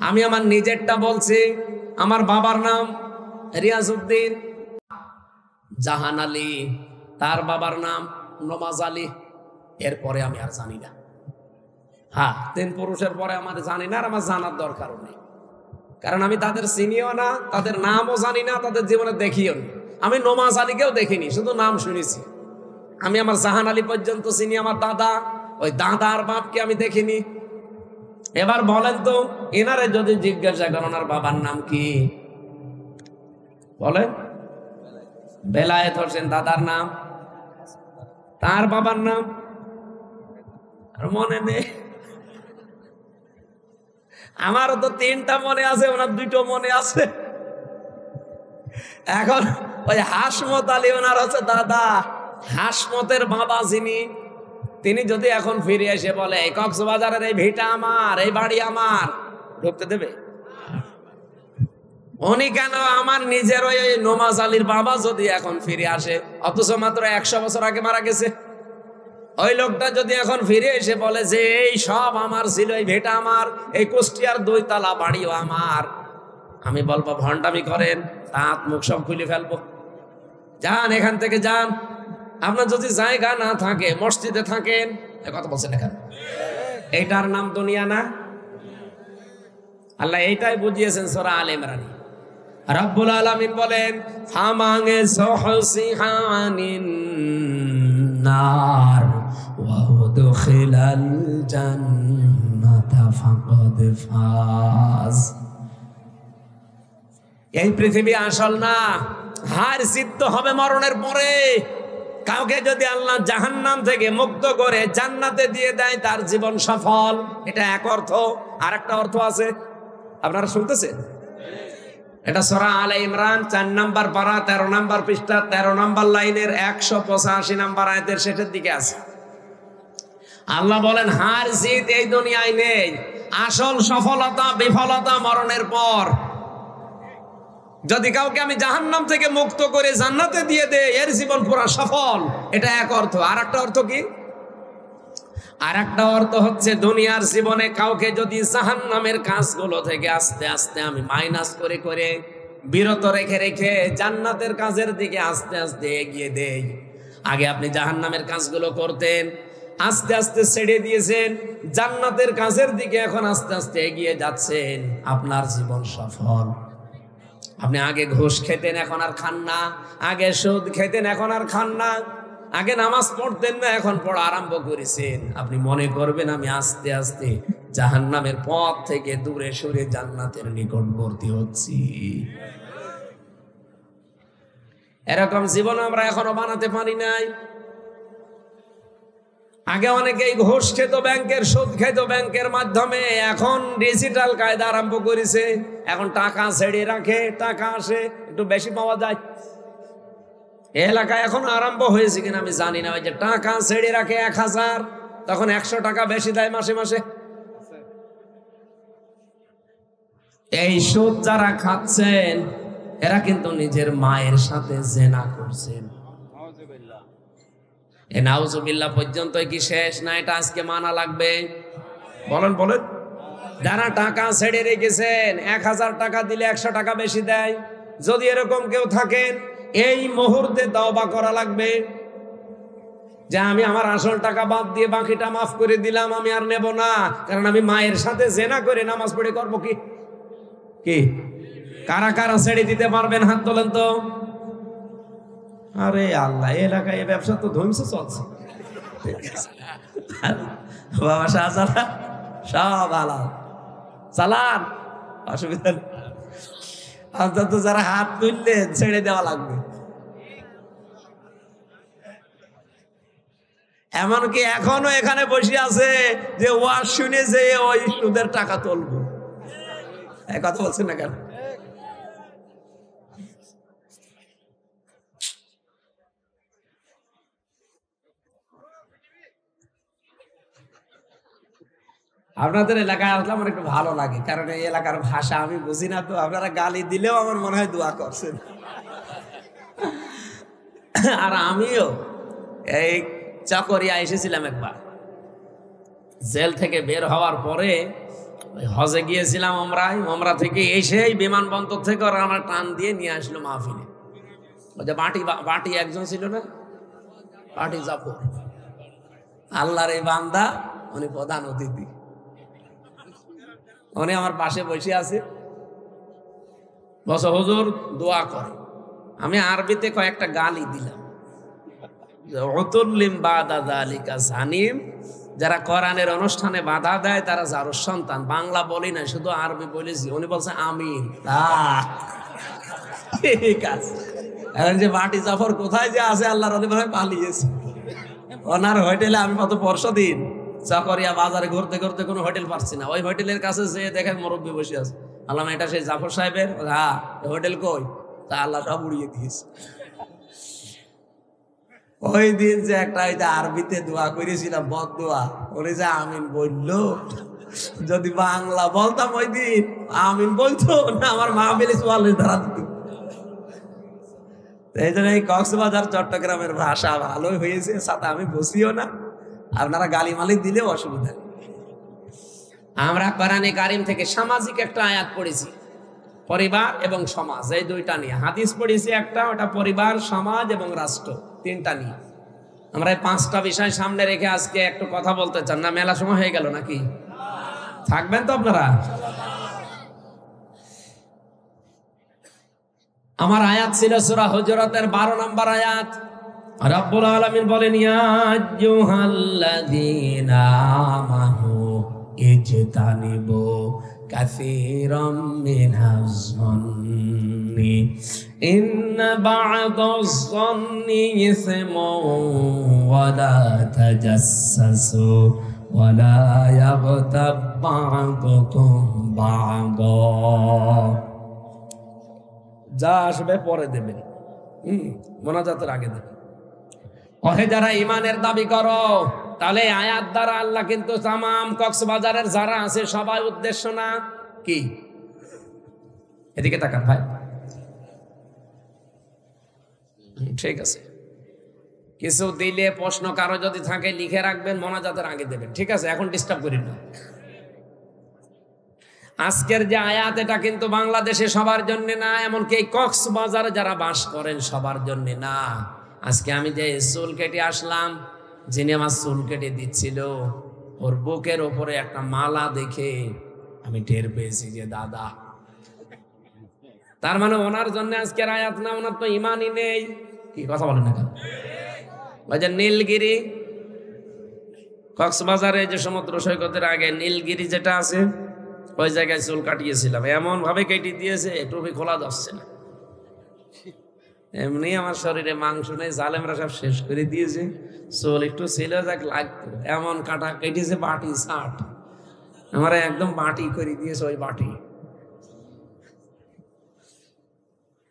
আমি আমার নিজেরটা বলছি। আমার বাবার নাম রিয়াজউদ্দিন জাহান আলী, তার বাবার নাম নমাজ আলী। এরপরে আমি আর জানি না। হ্যাঁ, 3 পুরুষের পরে আমার জানি না, আর আমার জানার দরকারও নেই, কারণ আমি তাদের চিনিও না, তাদের নামও জানি না, তাদের জীবনে দেখিও নি। আমি নমাজ আলীকেও দেখিনি, শুধু নাম শুনেছি। আমি আমার জাহান আলী পর্যন্ত চিনি, আমার দাদা, ওই দাদার বাপকে আমি দেখিনি। এবার বলেন তো, এনারে যদি জিজ্ঞাসা করেন ওনার বাবার নাম কি, বলেন? বেলায়েত হোসেন দাদার নাম, তার বাবার নাম আর মনে নেই। আমারও তো 3টা মনে আছে, ওনার 2টো মনে আছে। এখন ওই হাসমত আলী ওনার হচ্ছে দাদা। হাসমতের বাবা যিনি, তিনি যদি এখন ফিরে এসে বলে এই কক্সবাজারের এই ভিটা আমার, এই বাড়ি আমার, ঢুকতে দেবে? উনি কেন, আমার নিজের ওই নমাজ আলীর বাবা যদি এখন ফিরে আসে, অথচ মাত্র 100 বছর আগে মারা গেছে, ওই লোকটা যদি এখন ফিরে এসে বলে যে এই সব আমার ছিল, এই ভেটা আমার, এই কুষ্টিয়ার 2 তলা বাড়িও আমার, আমি বলবো ভণ্ডামি করেন, হাত মুখ সব খুলে ফেলবো। যান এখান থেকে যান। আপনার যদি জায়গা না থাকে, মসজিদে থাকেন, কথা বলছেন এখানে, এইটার নাম দুনিয়া না? আল্লাহ এইটাই বুঝিয়েছেন সূরা আলে ইমরানে। রব্বুল আলামিন বলেন ফামাঙ্গে সহসিহানিন নার ওয়া উদখিলাল জান্নাতা ফাকাদ ফাজ। এই পৃথিবী আসল না, হার জিত হবে মরণের পরে। কাউকে যদি আল্লাহ জাহান্নাম থেকে মুক্ত করে জান্নাতে দিয়ে দেয়, তার জীবন সফল। এটা এক অর্থ। আর একটা অর্থ আছে, আপনারা শুনতেছেন? এটা সূরা আলে ইমরান 4 নম্বর পারা 13 নম্বর পৃষ্ঠা 13 নম্বর লাইনের 185 নম্বর আয়াতের শেষের দিকে আছে। আল্লাহ বলেন হার জিত এই দুনিয়ায় নেই, আসল সফলতা বিফলতা মরণের পর। যদি কাউকে আমি জাহান্নাম থেকে মুক্ত করে জান্নাতে দিয়ে দেই, এর জীবন পুরা সফল। এটা এক অর্থ। আর একটা অর্থ কি? আর একটা অর্থ হচ্ছে দুনিয়ার জীবনে কাউকে যদি জাহান্নামের কাজগুলো থেকে আস্তে আস্তে আমি মাইনাস করে করে বিরত রেখে রেখে জান্নাতের কাজের দিকে আস্তে আস্তে এগিয়ে দেই। আগে আপনি জাহান্নামের কাজগুলো করতেন, আস্তে আস্তে ছেড়ে দিয়েছেন, জান্নাতের কাজের দিকে এখন আস্তে আস্তে এগিয়ে যাচ্ছেন, আপনার জীবন সফল। আপনি আগে ঘুষ খেতেন, এখন আর খান না। আগে সুদ খেতেন, এখন আর খান না। আগে নামাজ পড়তেন না, এখন পড়া আরম্ভ করেছেন। আপনি মনে করবেন আমি আস্তে আস্তে জাহান্নামের পথ থেকে দূরে সরে জান্নাতের নিকটবর্তী হচ্ছি। এরকম জীবন আমরা এখনো বানাতে পারি নাই। আগে অনেকেই ঘুষ খেত ব্যাংকের, সুদ খেত ব্যাংকের মাধ্যমে, এখন ডিজিটাল কায়দা আরম্ভ করেছে। এখন টাকা ছেড়ে রাখে, টাকা আসে, একটু বেশি পাওয়া যায়। এলাকায় এখন আরম্ভ হয়েছে কিনা আমি জানি না, ওই যে টাকা ছেড়ে রাখে 1000, তখন 100 টাকা বেশি দেয় মাসে মাসে। এই সুদ যারা খাচ্ছেন এরা কিন্তু নিজের মায়ের সাথে জেনা করছেন। এ নাউজুবিল্লাহ পর্যন্ত কি শেষ না? এটা আজকে মানা লাগবে। বলেন বলেন। যারা টাকা ছেড়ে রেখেছেন, 1000 টাকা দিলে 100 টাকা বেশি দেয়। যদি এরকম কেউ থাকেন, এই মুহূর্তে তওবা করা লাগবে যে আমি আমার আসল টাকা বাদ দিয়ে বাকিটা মাফ করে দিলাম, আমি আর নেব না। কারণ আমি মায়ের সাথে জেনা করে নামাজ পড়ে করবো কি? কি কারা কারা ছেড়ে দিতে পারবেন? হাত তোলেন তো। আরে আল্লাহ, এলাকায় ব্যবসা তো ধ্বংস চলছে। বাবা শাহজালাল সব আলাল চালান, অসুবিধা নেই। অন্তত যারা হাত তুললেন ছেড়ে দেওয়া লাগবে। এমনকি এখনো এখানে বসে আছে যে ওয়াজ শুনে যে ওই সুদের টাকা তুলবো, কথা বলছেন না কেন? আপনাদের এলাকায় আসলে আমার একটু ভালো লাগে, কারণ এই এলাকার ভাষা আমি বুঝি না, তো আপনারা গালি দিলেও আমার মনে হয় দোয়া করছেন। আর আমিও এই চকরিয়া এসেছিলাম একবার, জেল থেকে বের হওয়ার পরে হজে গিয়েছিলাম ওমরা থেকে এসেই বিমানবন্দর থেকে ওরা আমার টান দিয়ে নিয়ে আসলো মাহফিলে। ওই যে বাটি একজন ছিল না, বাটি জাফর, আল্লাহর এই বান্দা, উনি প্রধান অতিথি, উনি আমার পাশে বসে আছে। বসে হুজুর দোয়া করে। আমি আরবিতে কয়েকটা গালি দিলাম, যারা কোরআনের অনুষ্ঠানে বাধা দেয় তারা যারুর সন্তান। বাংলা বলি না, শুধু আরবি বলেছি। উনি বলছে আমিন। ঠিক আছে, এখন যে বাটি জাফর কোথায় যে আছে আল্লাহর ওলি ভাই পালিয়েছে। ওনার হোটেলে আমি কত পরশু দিন চকরিয়া বাজারে ঘুরতে ঘুরতে কোনো হোটেল পাচ্ছি না, ওই হোটেলের কাছে যে দেখে মুরব্বী বসে আছে। আল্লাহ এটা সেই জাফর সাহেবের? হ্যাঁ। হোটেল কই? তা আল্লাহ সব উড়িয়ে দিয়েছে। ওই দিন যে একটা আরবিতে দোয়া করেছিলাম, বদ দোয়া, উনি যে আমিন বললো, যদি বাংলা বলতাম ওই দিন আমিন বলতো না, আমার মা বেলে চুয়াল্লিশ ধারা দিত। এই জন্য এই কক্সবাজার চট্টগ্রামের ভাষা ভালোই হয়েছে, সাথে আমি বসিও না, আপনারা গালি মালিক দিলেও অসুবিধা নেই। আমরা কোরআনে কারিম থেকে সামাজিক একটা আয়াত পড়েছি, পরিবার এবং সমাজ, এই দুইটা নিয়ে হাদিস পড়েছি একটা, ওটা পরিবার, সমাজ এবং রাষ্ট্র, তিনটা নিয়ে। আমরা এই পাঁচটা বিষয় সামনে রেখে আজকে একটু কথা বলতে চান। না মেলা সময় হয়ে গেল নাকি? থাকবেন তো আপনারা? আমার আয়াত ছিল সূরা হুজুরাতের 12 নম্বর আয়াত। রব্বুল আলামিন বলেন, ইয়া আইয়ুহাল্লাযীনা আমানু ইজতানিবু কাসীরাম মিনাজ-যন্নি ইন্না বা'দাজ-যন্নি ইসমুন ওয়া লা তাজাসসাসু ওয়া লা ইয়াগতাব বা'দুকুম বা'দা। যা আসবে পরে দেবেন, মোনাজাতের আগে দেবেন। ওহে যারা ইমানের দাবি করো, তাহলে আয়াত দ্বারা আল্লাহ কিন্তু তামাম কক্সবাজারের যারা আছে সবাই উদ্দেশ্য না কি? এদিকে তাকান ভাই, ঠিক আছে? কিছু দিলে প্রশ্ন কারো যদি থাকে লিখে রাখবেন, মোনাজাতের আগে দেবেন, ঠিক আছে? এখন ডিস্টার্ব করি না। আজকের যে আয়াত, এটা কিন্তু বাংলাদেশে সবার জন্য না, এমনকি এই কক্সবাজারে যারা বাস করেন সবার জন্য না। আজকে আমি যে চুল কেটে আসলাম, যিনি আমার চুল কেটে দিচ্ছিল, ওর বুকের ওপরে একটা মালা দেখে আমি টের পেয়েছি যে দাদা। তার মানে ওনার জন্য আজকের আয়াত না, ওনার তো ইমানই নেই। কি কথা বলেন না কেন? ওই যে নীলগিরি, কক্সবাজারে যে সমুদ্র সৈকতের আগে নীলগিরি যেটা আছে, ওই জায়গায় চুল কাটিয়েছিলাম। এমন ভাবে কেটে দিয়েছে টুপি খোলা যাচ্ছে না। এমনি আমার শরীরে মাংস নেই, জালেমরা সব শেষ করে দিয়েছে। চুল একটু ছিল যাক লাগতো, এমন কাটা কেটেছে, বাটি ষাট আমার একদম বাটি করে দিয়েছে ওই বাটি।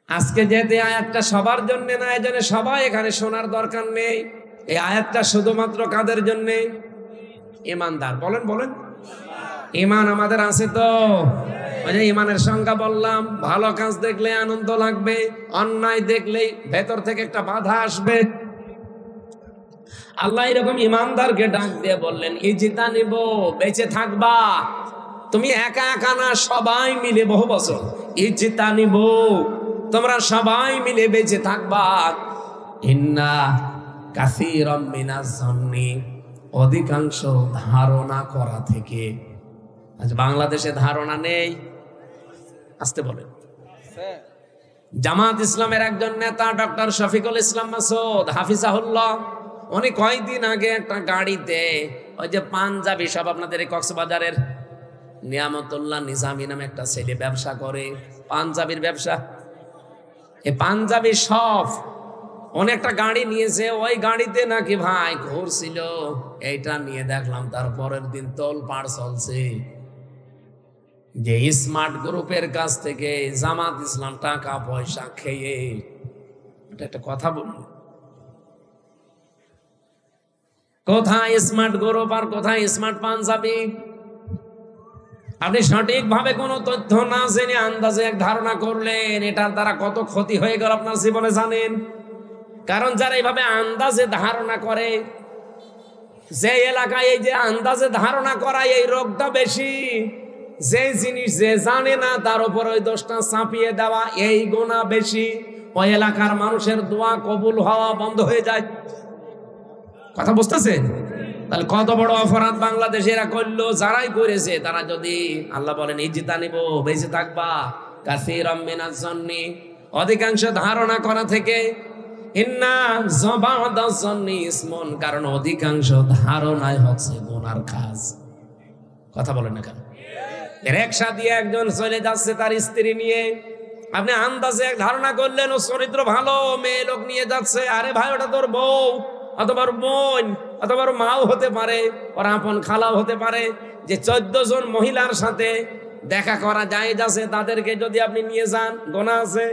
আজকে যেহেতু আয়াতটা সবার জন্য না, এই জন্য সবাই এখানে শোনার দরকার নেই। এই আয়াতটা শুধুমাত্র কাদের জন্য? ইমানদার। বলেন বলেন, ইমান আমাদের আছে তো? ওই যে ইমানের সংজ্ঞা বললাম, ভালো কাজ দেখলে আনন্দ লাগবে, অন্যায় দেখলেই ভেতর থেকে একটা বাধা আসবে। আল্লাহ এরকম ইমানদারকে ডাক দিয়ে বললেন, ইজতানিব, বেঁচে থাকবা। তুমি একা একা না, সবাই মিলে, বহু বছর। ইজতানিব, তোমরা সবাই মিলে বেঁচে থাকবা। ইন্না কাসীরাম মিনাজ-যন্নি, অধিকাংশ ধারণা করা থেকে। আজ বাংলাদেশে ধারণা নেই, আসতে বলেন। জামাত ইসলামের একজন নেতা ডক্টর শফিকুল ইসলাম মাসুদ হাফিজাহুল্লাহ, উনি কয়েকদিন আগে একটা গাড়িতে ওই যে পাঞ্জাবি সব আপনাদের এই কক্সবাজারের নিয়ামতুল্লাহ নিজামী নামে একটা ছেলে ব্যবসা করে, পাঞ্জাবির ব্যবসা। এই পাঞ্জাবি সব অনেকটা গাড়ি নিয়েছে, ওই গাড়িতে নাকি ভাই ঘুরছিল। এইটা নিয়ে দেখলাম তারপরের দিন তোলপাড় চলছে যে স্মার্ট গ্রুপের কাছ থেকে জামাত ইসলাম টাকা পয়সা খেয়ে। এটা একটা কথা বলল, কোথায় স্মার্ট গ্রুপ আর কোথায় স্মার্ট পাঞ্জাবি? আপনি সঠিকভাবে কোনো তথ্য না জেনে আন্দাজে এক ধারণা করলেন, এটার দ্বারা কত ক্ষতি হয়ে গেল আপনার জীবনে জানেন? কারণ যারা এইভাবে আন্দাজে ধারণা করে, যে এলাকায় এই যে আন্দাজে ধারণা করা এই রোগটা বেশি, যে জিনিস যে জানে না তার উপর ওই দোষটা চাপিয়ে দেওয়া এই গুনাহ বেশি, ওই এলাকার মানুষের দোয়া কবুল হওয়া বন্ধ হয়ে যায়। কথা বুঝতেছেন? তাহলে কত বড় অপরাধ বাংলাদেশে এরা করলো। যারাই করেছে তারা যদি আল্লাহ বলেন ইজ্জিতা নিব, বেঁচে থাকবা, কাসীরাম মিনাজ জন্নি, অধিকাংশ ধারণা করা থেকে, ইন্না যাবাদাজ জন্নি ইসমুন, কারণ অধিকাংশ ধারণাই হচ্ছে গুনার কাজ। কথা বলেন না কেন? রিকশা দিয়ে একজন চলে যাচ্ছে তার স্ত্রী নিয়ে, আপনি আন্দাজে এক ধারণা করলেন ও চরিত্র ভালো, মেয়ে লোক নিয়ে যাচ্ছে, আরে ভাই ওটা তোর বউ অথবা বোন অথবা মাও হতে পারে, ওর আপন খালাও হতে পারে। যে 14 জন মহিলার সাথে দেখা করা যায় যাচ্ছে, তাদেরকে যদি আপনি নিয়ে যান গুনাহ আছে।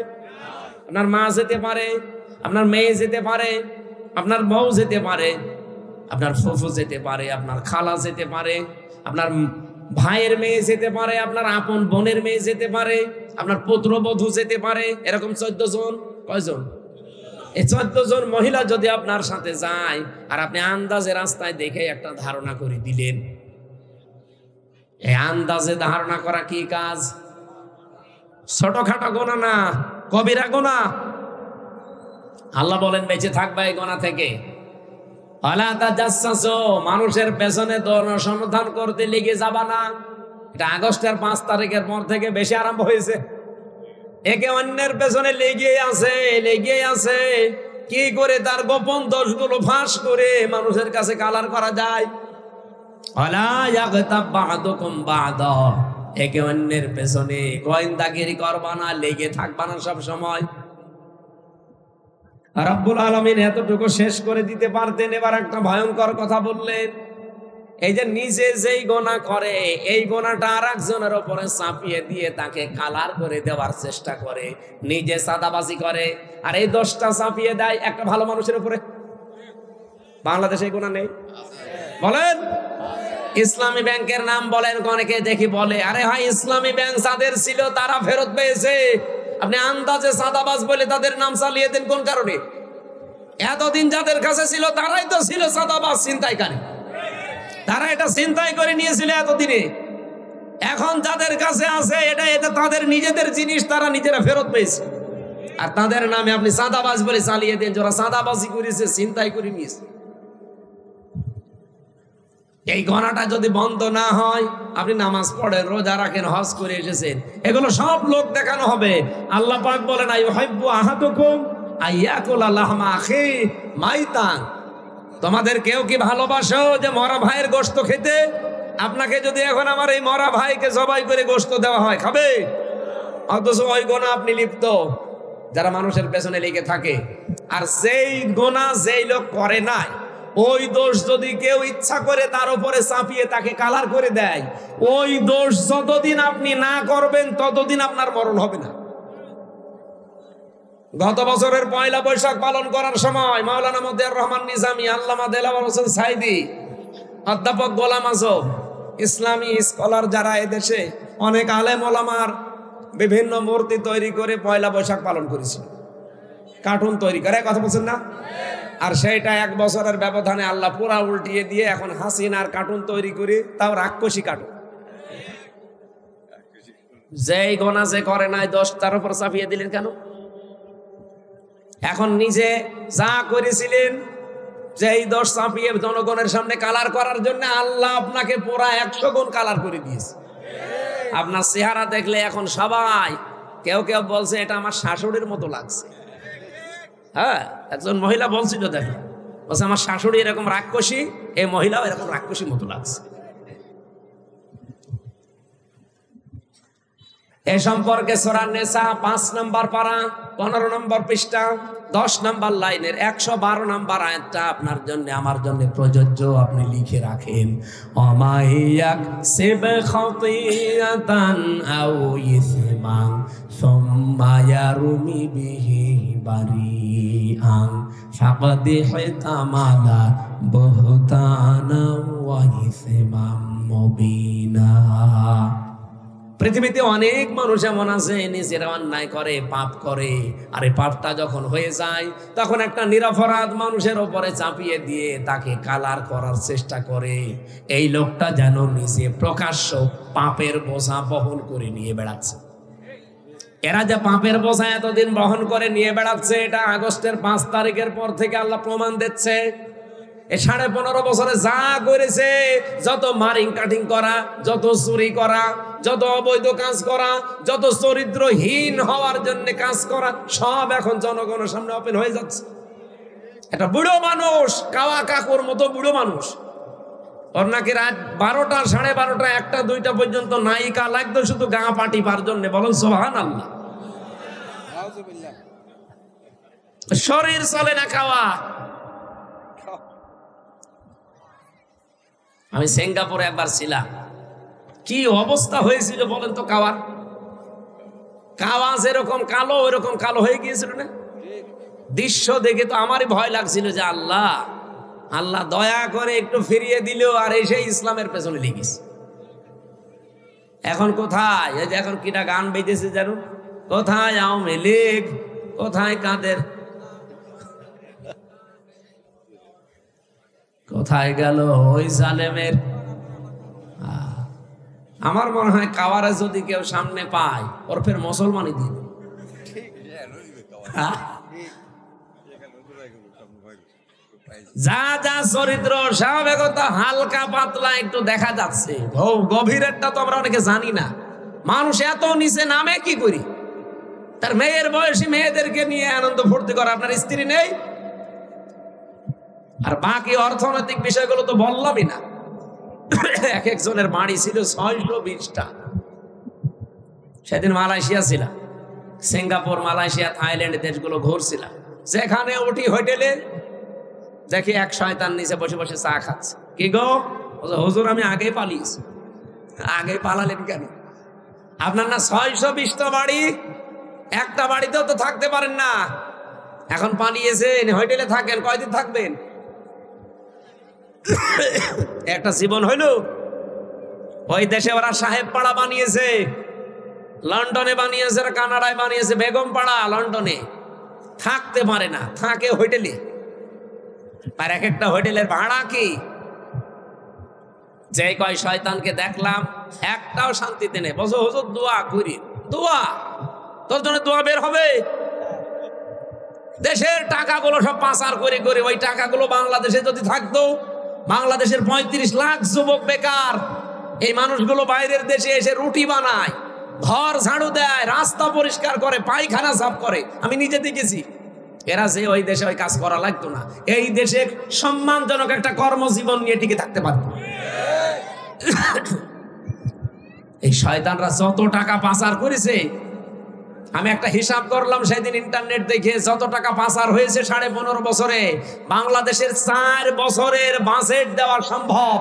আপনার মা যেতে পারে, আপনার মেয়ে যেতে পারে, আপনার বউ যেতে পারে, আপনার ফুফু যেতে পারে, আপনার খালা যেতে পারে, আপনার ভাইয়ের মেয়ে যেতে পারে, আপনার আপন বোনের মেয়ে যেতে পারে, আপনার পুত্রবধূ যেতে পারে। এরকম 14 জন, কয়জন? এই 14 জন মহিলা যদি আপনার সাথে যায় আর আপনি আন্দাজে রাস্তায় দেখে একটা ধারণা করে দিলেন, এই আন্দাজে ধারণা করা কি কাজ? ছোটখাটো গোনা না, কবিরা গোনা। আল্লাহ বলেন বেঁচে থাকবে এই গোনা থেকে। ওয়ালা তাজাসসু, মানুষের পেছনে অনুসন্ধান করতে লেগে যাবা না। এটা আগস্টের 5 তারিখের পর থেকে বেশি আরম্ভ হয়েছে। একে অন্যের পেছনে লেগে আছে কি করে তার গোপন দোষগুলো ফাঁস করে মানুষের কাছে কালার করা যায়। ওয়ালা ইয়াগতাব বা'দুকুম বা'দা, একে অন্যের পেছনে গোয়েন্দাগিরি করবা না, লেগে থাকবা না সব সময়। রব্বুল আলামিন এতটুকু শেষ করে দিতে পারতেন, এবার একটা ভয়ঙ্কর কথা বললেন। এই যে নিজে যেই গোনা করে, এই গোনাটা আর একজনের উপরে চাপিয়ে দিয়ে তাকে কালার করে দেওয়ার চেষ্টা করে, নিজে সাদাবাজি করে, আর এই দোষটা চাপিয়ে দেয় একটা ভালো মানুষের উপরে। বাংলাদেশে এই গোনা নেই? বলেন। ইসলামী ব্যাংকের নাম বলেন, অনেকে দেখি বলে আরে ভাই ইসলামী ব্যাংক যাদের ছিল তারা ফেরত পেয়েছে। আপনি আন্দাজে সাদাবাজ বলে তাদের নাম চালিয়ে দেন কোন কারণে? এতদিন যাদের কাছে ছিল তারাই তো ছিল সাদাবাজ, ছিনতাইকারী। তারা এটা ছিনতাই করে নিয়েছিল এতদিনে। এখন যাদের কাছে আছে এটা তাদের নিজেদের জিনিস, তারা নিজেরা ফেরত পেয়েছে, আর তাদের নামে আপনি সাদাবাজ বলে চালিয়ে দেন। যারা সাদাবাজি করেছে, ছিনতাই করে নিয়েছে। এই গণাটা যদি বন্ধ না হয়, আপনি নামাজ পড়েন, রোজা রাখেন, হজ করে এসেছেন, এগুলো সব লোক দেখানো হবে। আল্লাহ পাক বলেন আইয়ুহিব্বু আহাদুকুম আইয়াকুলা লাহমা আখি মাইতান, তোমাদের কেউ কি ভালোবাসো যে মরা ভাইয়ের গোশত খেতে? আপনাকে যদি এখন আমার এই মরা ভাইকে জবাই করে গোশত দেওয়া হয়, খাবে? অথচ ওই গোনা আপনি লিপ্ত, যারা মানুষের পেছনে লেগে থাকে। আর সেই গোনা যেই লোক করে নাই, ওই দোষ যদি কেউ ইচ্ছা করে তার উপরে চাপিয়ে তাকে কালার করে দেয়, ওই দোষ যতদিন আপনি না করবেন ততদিন আপনার মরণ হবে না। গত বছরের 1 বৈশাখ পালন করার সময় মাওলানা মতিয়ার রহমান নিজামী, আল্লামা দেলাওয়ার হোসেন সাইদি, অধ্যাপক গোলাম আজম, ইসলামী স্কলার যারা এদেশে অনেক আলেম ওলামার বিভিন্ন মূর্তি তৈরি করে 1 বৈশাখ পালন করেছিল, কার্টুন তৈরি করে, কথা বলছেন না? আর সেইটা 1 বছরের ব্যবধানে আল্লাহ পুরা উল্টিয়ে দিয়ে এখন হাসিনার কার্টুন তৈরি করে, তাও রাক্ষসী কার্টুন। যেই গোনা যে করে নাই, 10 তার উপর চাপিয়ে দিলেন কেন? এখন নিজে যা করেছিলেন, যেই দোষ চাপিয়ে জনগণের সামনে কালার করার জন্য আল্লাহ আপনাকে পুরা 100 গুণ কালার করে দিয়েছে। আপনার চেহারা দেখলে এখন সবাই, কেউ কেউ বলছে এটা আমার শাশুড়ির মতো লাগছে। হ্যাঁ, একজন মহিলা বলছিল, দেখো বলছে আমার শাশুড়ি এরকম রাক্ষসী, এই মহিলাও এরকম রাক্ষসী মতো লাগছে। এ সম্পর্কে সূরা নিসা 5 নম্বর পারা 15 নম্বর পৃষ্ঠা 10 নম্বর লাইনের 112 নম্বর আয়াতটা আপনার জন্য আমার জন্য প্রযোজ্য, আপনি লিখে রাখেন। অমাইয়াক সিব খাতিয়াতান আও ইসমান সুম্মা ইয়ারমি বিহি বারিআন ফাকাদ হিতামালা বুহতানা ওয়া ইসমান মুবিনা। পৃথিবীতে অনেক মানুষ এমন আছে নিজেরা অন্যায় করে, পাপ করে, আর এই পাপটা যখন হয়ে যায় তখন একটা নিরপরাধ মানুষের উপরে চাপিয়ে দিয়ে তাকে কালার করার চেষ্টা করে। এই লোকটা যেন নিজে প্রকাশ্য পাপের বোঝা বহন করে নিয়ে বেড়াচ্ছে। এরা যে পাপের বোঝা এতদিন বহন করে নিয়ে বেড়াচ্ছে, এটা আগস্টের 5 তারিখের পর থেকে আল্লাহ প্রমাণ দিচ্ছে। এই 15.5 বছরে যা করেছে, যত মারিং কাটিং করা, যত চুরি করা, যত অবৈধ কাজ করা, যত চরিত্রহীন হওয়ার জন্য কাজ করা, সব এখন জনগণের সামনে ওপেন হয়ে যাচ্ছে। একটা বুড়ো মানুষ, কাওয়া কাকুর মতো বুড়ো মানুষ, ওর নাকি রাত 12টা, 12:30, 1টা, 2টা পর্যন্ত নায়িকা লাগতো শুধু গা পাটিবার জন্য। বলুন সুবহানাল্লাহ। শরীর চলে না খাওয়া। আমি সিঙ্গাপুরে একবার ছিলাম, কি অবস্থা হয়েছিল বলেন তো। কাওয়া যেরকম কালো ওইরকম কালো হয়ে গিয়েছিল না। দৃশ্য দেখে তো আমারই ভয় লাগছিল যে আল্লাহ আল্লাহ দয়া করে একটু ফিরিয়ে দিল, আর এই সেই ইসলামের পেছনে লেগেছে। এখন কোথায়, এই যে এখন কিটা গান বেজেছে জানো, কোথায় আওয়ামী লীগ, কোথায় কাদের, কোথায় গেল ওই জালেমের। আমার মনে হয় কাওয়ারে যদি কেউ সামনে পায় ওর ফের মুসলমানই দিন। যা যা চরিত্র স্বাভাবিকতা হালকা পাতলা একটু দেখা যাচ্ছে, গভীরেরটা তো আমরা অনেকে জানি না। মানুষ এত নিচে নামে কি করি? তার মেয়ের বয়সী মেয়েদেরকে নিয়ে আনন্দ ফুর্তি করে, আপনার স্ত্রী নেই। আর বাকি অর্থনৈতিক বিষয়গুলো তো বললামই না। এক একজনের বাড়ি ছিল 620টা। সেদিন মালয়েশিয়া ছিলাম, সিঙ্গাপুর, মালয়েশিয়া, থাইল্যান্ড দেশগুলো ঘুরছিলাম। যেখানে উঠি হোটেলে দেখি এক শয়তান নিচে বসে বসে চা খাচ্ছে। কি গো হুজুর, আমি আগেই পালিয়েছি। আগে পালালেন কেন? আপনার না 620টা বাড়ি, একটা বাড়িতেও তো থাকতে পারেন না। এখন পালিয়েছেন, হোটেলে থাকেন, কয়দিন থাকবেন? একটা জীবন হইল। ওই দেশে ওরা সাহেব পাড়া বানিয়েছে, লন্ডনে বানিয়েছে, কানাডায় বানিয়েছে, বেগম পাড়া লন্ডনে। থাকতে পারে না, থাকে হোটেলে। আর এক একটা হোটেলের ভাড়া কি! যে কয় শয়তানকে দেখলাম একটাও শান্তিতে নেই। বলছো হুজুর দোয়া করি, দোয়া তোর জন্য দোয়া বের হবে। দেশের টাকাগুলো সব পাচার করে করে, ওই টাকাগুলো বাংলাদেশে যদি থাকতো, বাংলাদেশের 35 লাখ যুবক বেকার। এই মানুষগুলো বাইরের দেশে এসে রুটি বানায়, ঘর ঝাড়ু দেয়, রাস্তা পরিষ্কার করে, পায়খানা সাফ করে। আমি নিজে দেখেছি। এরা যে ওই দেশে ওই কাজ করা লাগতো না, এই দেশে সম্মানজনক একটা কর্মজীবন নিয়ে টিকে থাকতে পারত। এই শয়তানরা যত টাকা পাচার করেছে, আমি একটা হিসাব করলাম সেদিন ইন্টারনেট দেখে, যত টাকা পাচার হয়েছে 15.5 বছরে, বাংলাদেশের 4 বছরের বাজেট দেওয়া সম্ভব।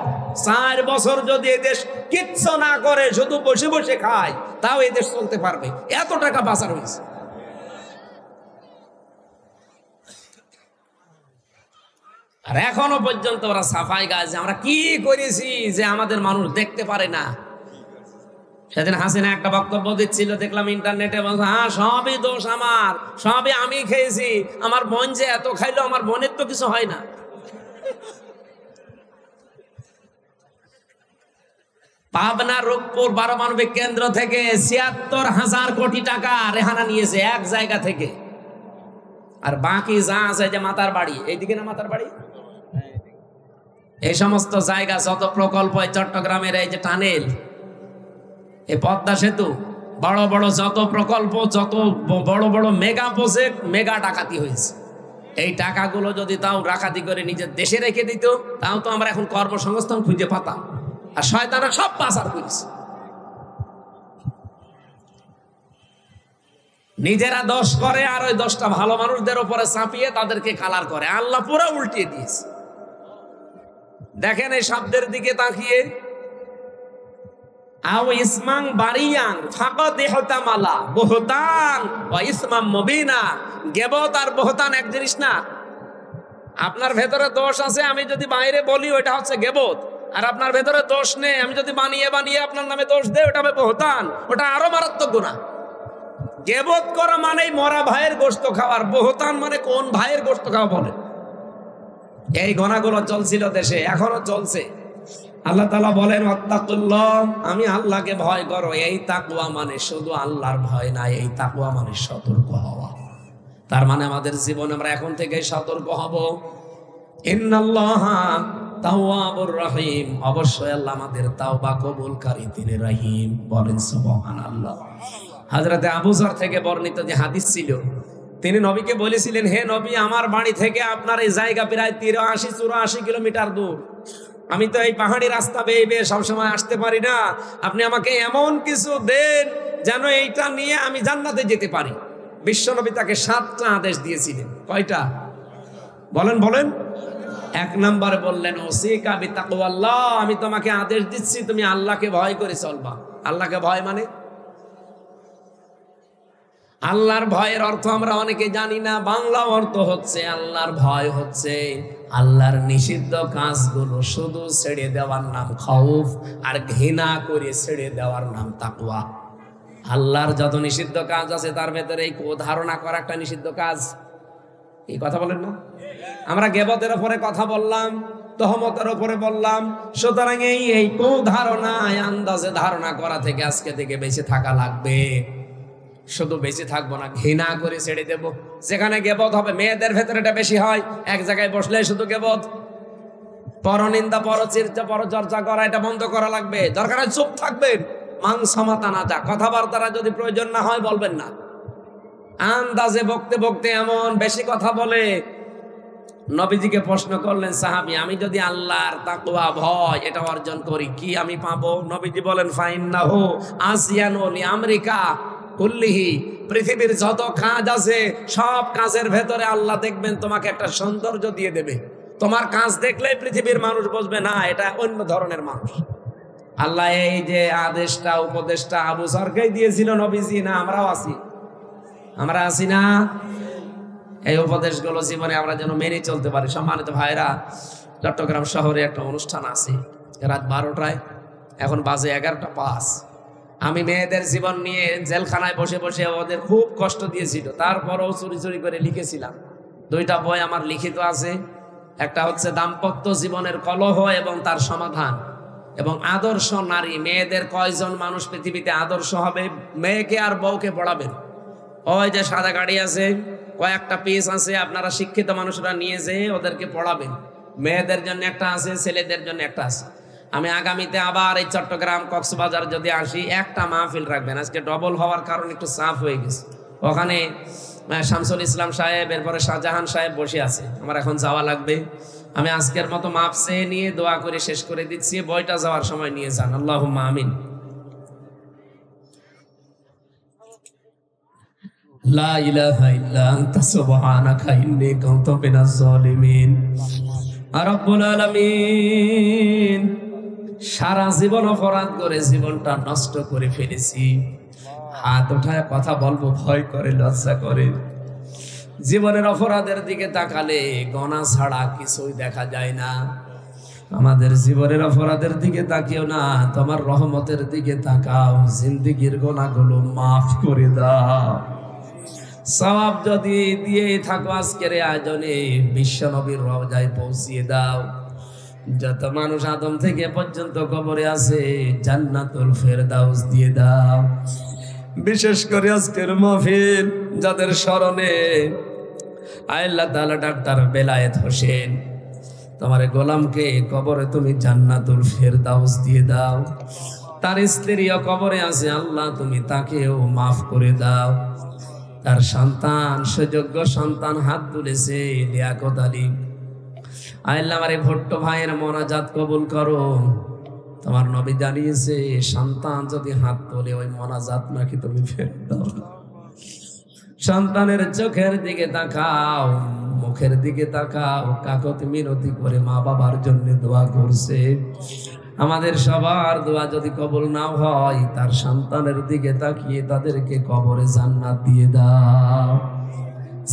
4 বছর যদি এই দেশ কিচ্ছু না করে, শুধু বসে বসে খায়, তাও এই দেশ চলতে পারবে। এত টাকা পাচার হয়েছে। আর এখনো পর্যন্ত ওরা সাফাই গাছ, আমরা কি করেছি যে আমাদের মানুষ দেখতে পারে না। সেদিন হাসিনা একটা বক্তব্য দিচ্ছিল, দেখলাম ইন্টারনেটে, বলছে হ্যাঁ সবই দোষ আমার, সবই আমি খেয়েছি, আমার বোন যে এত খাইলো, আমার বোনের তো কিছু হয় না। পাবনা রূপপুর পারমাণবিক কেন্দ্র থেকে ৭৬,০০০ কোটি টাকা রেহানা নিয়েছে এক জায়গা থেকে। আর বাকি যা আছে, যে মাতার বাড়ি, এইদিকে না মাতার বাড়ি, এই সমস্ত জায়গা, যত প্রকল্প, চট্টগ্রামের এই যে টানেল, এই পদ্মা সেতু, বড় বড় যত প্রকল্প, যত বড় বড় মেগা প্রজেক্ট, মেগা ডাকাতি হয়েছে। এই টাকাগুলো যদি তাও ডাকাতি করে নিজের দেশে রেখে দিত, তাও তো আমরা এখন কর্মসংস্থান খুঁজে পাতাম। আর শয়তানরা সব পাচার করেছে। নিজেরা দোষ করে আর ওই দোষটা ভালো মানুষদের উপরে চাপিয়ে তাদেরকে কালার করে। আল্লাহ পুরো উল্টিয়ে দিয়েছে। দেখেন এই শব্দের দিকে তাকিয়ে, আও ইসমাং বারিয়াং ফাকাদ ইহতামালা বুহতান ওয়া ইসমাম মুবিনা। গীবত আর বুহতান এক জিনিস না। আপনার ভেতরে দোষ আছে, আমি যদি বাইরে বলি ওটা হচ্ছে গীবত, আর আপনার ভেতরে দোষ নেই, আমি যদি বানিয়ে বানিয়ে আপনার নামে দোষ দেই ওটা হবে বুহতান। ওটা আরো মারাত্মক গুনাহ। গীবত করা মানেই মরা ভাইয়ের গোশত খাওয়ার, বুহতান মানে কোন ভাইয়ের গোশত খাওয়া বলে। এই গুনাহগুলো চলছিল দেশে, এখনো চলছে। আল্লাহ তাআলা বলেন ওয়াত্তাকুল্লাহ, আমি আল্লাহকে ভয় করো। এই তাকওয়া মানে শুধু আল্লাহর ভয় না, এই তাকওয়া মানে সতর্ক হওয়া। তার মানে আমাদের জীবনে আমরা এখন থেকে সতর্ক হব। ইন্নাল্লাহা তাওয়াবুর রহিম, অবশ্যই আল্লাহ আমাদের তাওবা কবুলকারী, তিনি রহিম। বলেন সুবহানাল্লাহ। হযরতে আবু যর থেকে বর্ণিত যে হাদিস ছিল, তিনি নবীকে বলেছিলেন, হে নবী, আমার বাড়ি থেকে আপনার এই জায়গা প্রায় 83-84 কিলোমিটার দূর। আমি তো এই পাহাড়ি রাস্তা বেয়ে বেয়ে সবসময় আসতে পারি না। আপনি আমাকে এমন কিছু দেন যেন এইটা নিয়ে আমি জান্নাতে যেতে পারি। বিশ্বনবী তাকে 7টা আদেশ দিয়েছিলেন। কয়টা বলেন বলেন? 1 নম্বরে বললেন ওসিকা বিতাকওয়াল্লাহ, আমি তোমাকে আদেশ দিচ্ছি তুমি আল্লাহকে ভয় করে চলবা। আল্লাহকে ভয় মানে, আল্লাহর ভয়ের অর্থ আমরা অনেকে জানি না। বাংলা অর্থ হচ্ছে আল্লাহর ভয় হচ্ছে আল্লাহর নিষিদ্ধ কাজগুলো শুধু ছেড়ে দেওয়ার নাম খাউফ, আর ঘৃণা করে ছেড়ে দেওয়ার নাম তাকওয়া। আল্লাহর যত নিষিদ্ধ কাজ আছে তার ভেতরে এই ধারণা করা একটা নিষিদ্ধ কাজ। এই কথা বলেন না? আমরা গীবতের উপরে কথা বললাম, তহমতের উপরে বললাম। সুতরাং এই ধারণায় আন্দাজে ধারণা করা থেকে আজকে থেকে বেঁচে থাকা লাগবে। শুধু বেঁচে থাকবো না, ঘৃণা করে ছেড়ে দেব। যেখানে গীবত হবে, মেয়েদের ভেতরে এটা বেশি হয়। এক জায়গায় বসলে শুধু গীবত, পরনিন্দা, পরচর্চা করা, এটা বন্ধ করা লাগবে। দরকার হয় চুপ থাকবেন। মান সামাতা না যা, কথাবার্তারা যদি প্রয়োজন না হয় বলবেন না। আন্দাজে বকতে বকতে এমন বেশি কথা বলে। নবীজিকে প্রশ্ন করলেন সাহাবী, আমি যদি আল্লাহর তাকওয়া ভয় এটা অর্জন করি কি আমি পাবো? নবীজি বলেন ফাইন্নাহু আসিয়ানু লিআমরিকা কুল্লিহি, পৃথিবীর যত কাজ আছে সব কাজের ভেতরে আল্লাহ দেখবেন তোমাকে একটা সৌন্দর্য দিয়ে দেবে। তোমার কাজ দেখলেই পৃথিবীর মানুষ বুঝবে না এটা অন্য ধরনের মানুষ। আল্লাহ এই যে আদেশটা, উপদেশটা আবু যরকেই দিয়েছিল নবীজি, না আমরাও আছি? আমরা আছি না? এই উপদেশগুলো জীবনে আমরা যেন মেনে চলতে পারি। সম্মানিত ভাইরা, চট্টগ্রাম শহরে একটা অনুষ্ঠান আছে রাত 12টায়, এখন বাজে 11:05। আমি মেয়েদের জীবন নিয়ে জেলখানায় বসে বসে ওদের খুব কষ্ট দিয়েছিল, তারপরেও চুরি চুরি করে লিখেছিলাম। 2টা বই আমার লিখিত আছে। একটা হচ্ছে দাম্পত্য জীবনের কলহ এবং তার সমাধান, এবং আদর্শ নারী। মেয়েদের কয়জন মানুষ পৃথিবীতে আদর্শ হবে, মেয়েকে আর বউকে পড়াবেন। ওই যে সাদা গাড়ি আছে, কয়েকটা পিস আছে, আপনারা শিক্ষিত মানুষরা নিয়ে যেয়ে ওদেরকে পড়াবেন। মেয়েদের জন্য একটা আছে, ছেলেদের জন্য একটা আছে। আমি আগামীতে আবার এই চট্টগ্রাম কক্সবাজার যদি আসি, একটা মাহফিল রাখবেন। আজকে ডবল হওয়ার কারণে একটু চাপ হয়ে গেছে। ওখানে শামসুল ইসলাম সাহেব, এরপরে শাহজাহান সাহেব বসে আছে। আমার এখন যাওয়া লাগবে। আমি আজকের মতো মাপ চেয়ে নিয়ে দোয়া করে শেষ করে দিচ্ছি। বইটা যাওয়ার সময় নিয়ে যান। আল্লাহুম্মা আমিন। লা ইলাহা ইল্লা আনতা সুবহানাকা ইন্নী কুনতু মিনাজ জালিমিন। রব্বুল আলামিন, সারা জীবন অপরাধ করে জীবনটা নষ্ট করে ফেলেছি। হাত ওঠায় কথা বলবো ভয় করে, লজ্জা করে। জীবনের অপরাধের দিকে তাকালে গোনা ছাড়া কিছুই দেখা যায় না। আমাদের জীবনের অপরাধের দিকে তাকিও না, তোমার রহমতের দিকে তাকাও। জিন্দেগীর গোনাগুলো মাফ করে দাও। সওয়াব যদি দিয়ে থাকো আজকের আয়োজনে, বিশ্বনবীর রওজায় পৌঁছিয়ে দাও। যত মানুষ আদম থেকে পর্যন্ত কবরে আছে, জান্নাতুল ফেরদাউস দিয়ে দাও। বিশেষ করে আজকের মাহফিল যাদের স্মরণে আল্লাহ তাআলা ডাক্তার বেলায়েত হোসেন, তোমার গোলামকে কবরে তুমি জান্নাতুল ফেরদাউস দিয়ে দাও। তার স্ত্রীও কবরে আছে, আল্লাহ তুমি তাকেও মাফ করে দাও। তার সন্তান, সুযোগ্য সন্তান হাত তুলেছে, লিয়াকত আলী। আল্লাহ আমার এই ভট্ট ভাইয়ের মোনাজাত কবুল করো। তোমার নবী জানিয়েছে সন্তান যদি হাত তোলে ওই মোনাজাত নাকি তুমি ফেরত দাও। সন্তানের চোখের দিকে তাকাও, মুখের দিকে তাকাও, কাকতি মিনতি করে মা বাবার জন্য দোয়া করছে। আমাদের সবার দোয়া যদি কবুল না হয়, তার সন্তানের দিকে তাকিয়ে তাদেরকে কবরে জান্নাত দিয়ে দাও।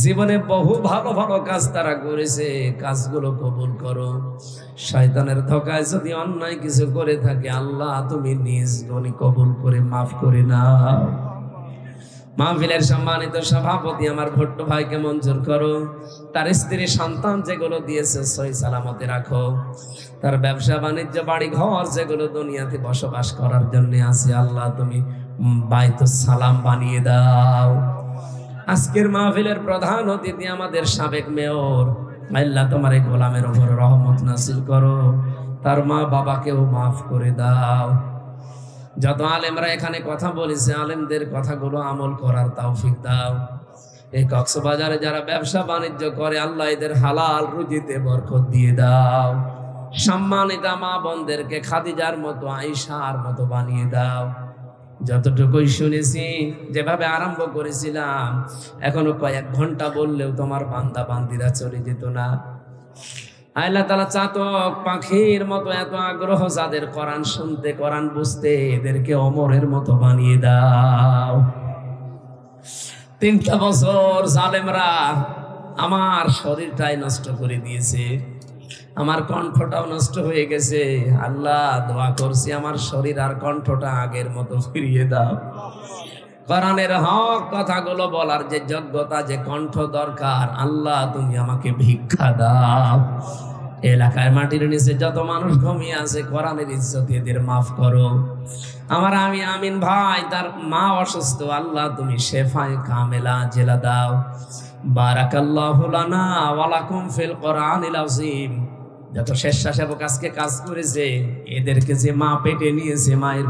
জীবনে বহু ভালো ভালো কাজ তারা করেছে, কাজগুলো কবুল করো। শয়তানের ধোঁকায় যদি অন্যায় কিছু করে থাকে, আল্লাহ তুমি নিজ গুণে কবুল করে মাফ করে নাও। মাহফিলের সম্মানিত সভাপতি আমার ভট্ট ভাইকে মঞ্জুর করো। তার স্ত্রী সন্তান যেগুলো দিয়েছে সহি সালামতে রাখো। তার ব্যবসা বাণিজ্য বাড়ি ঘর যেগুলো দুনিয়াতে বসবাস করার জন্য আছে, আল্লাহ তুমি বাইতুস সালাম বানিয়ে দাও। আজকের মাহফিলের প্রধান অতিথি আমাদের সাবেক মেয়র, আল্লাহ তোমার এই গোলামের উপর রহমত নাসিল করো। তার মা বাবাকেও মাফ করে দাও। যত আলেমরা এখানে কথা বলেছে, আলেমদের কথাগুলো আমল করার তৌফিক দাও। এই কক্সবাজারে যারা ব্যবসা বাণিজ্য করে, আল্লাহ এদের হালাল রুজিতে বরকত দিয়ে দাও। সম্মানিতা মা বোনদেরকে খাদিজার মতো, আয়েশার মতো বানিয়ে দাও। যতটুকুই শুনেছি, যেভাবে আরম্ভ করেছিলাম, এখনো কয়েক ঘন্টা বললেও তোমার বান্দা বান্দিরা চলে যেত না। আল্লাহ তাআলা চাতক পাখির মতো এত আগ্রহ যাদের কোরআন শুনতে, কোরআন বুঝতে, এদেরকে অমরের মতো বানিয়ে দাও। 3টা বছর জালেমরা আমার শরীরটাই নষ্ট করে দিয়েছে, আমার কণ্ঠটাও নষ্ট হয়ে গেছে। আল্লাহ দোয়া করছি আমার শরীর আর কণ্ঠটা আগের মতো ফিরিয়ে দাও। কোরআনের হক কথাগুলো বলার যে যোগ্যতা, যে কণ্ঠ দরকার, আল্লাহ তুমি আমাকে ভিক্ষা দাও। এলাকায় মাটির নিচে যত মানুষ ঘুমিয়ে আছে, কোরআনের ইজ্জতে এদের মাফ করো। আমার আমিন ভাই, তার মা অসুস্থ, আল্লাহ তুমি শেফায়ে কামেলা জেলা দাও। বারাকাল্লাহু লানা ওয়া লাকুম ফিল কোরআনিল আযীম। যত স্বেচ্ছাসেবক আজকে কাজ করেছে, এদেরকে যে মা পেটে নিয়েছে, মায়ের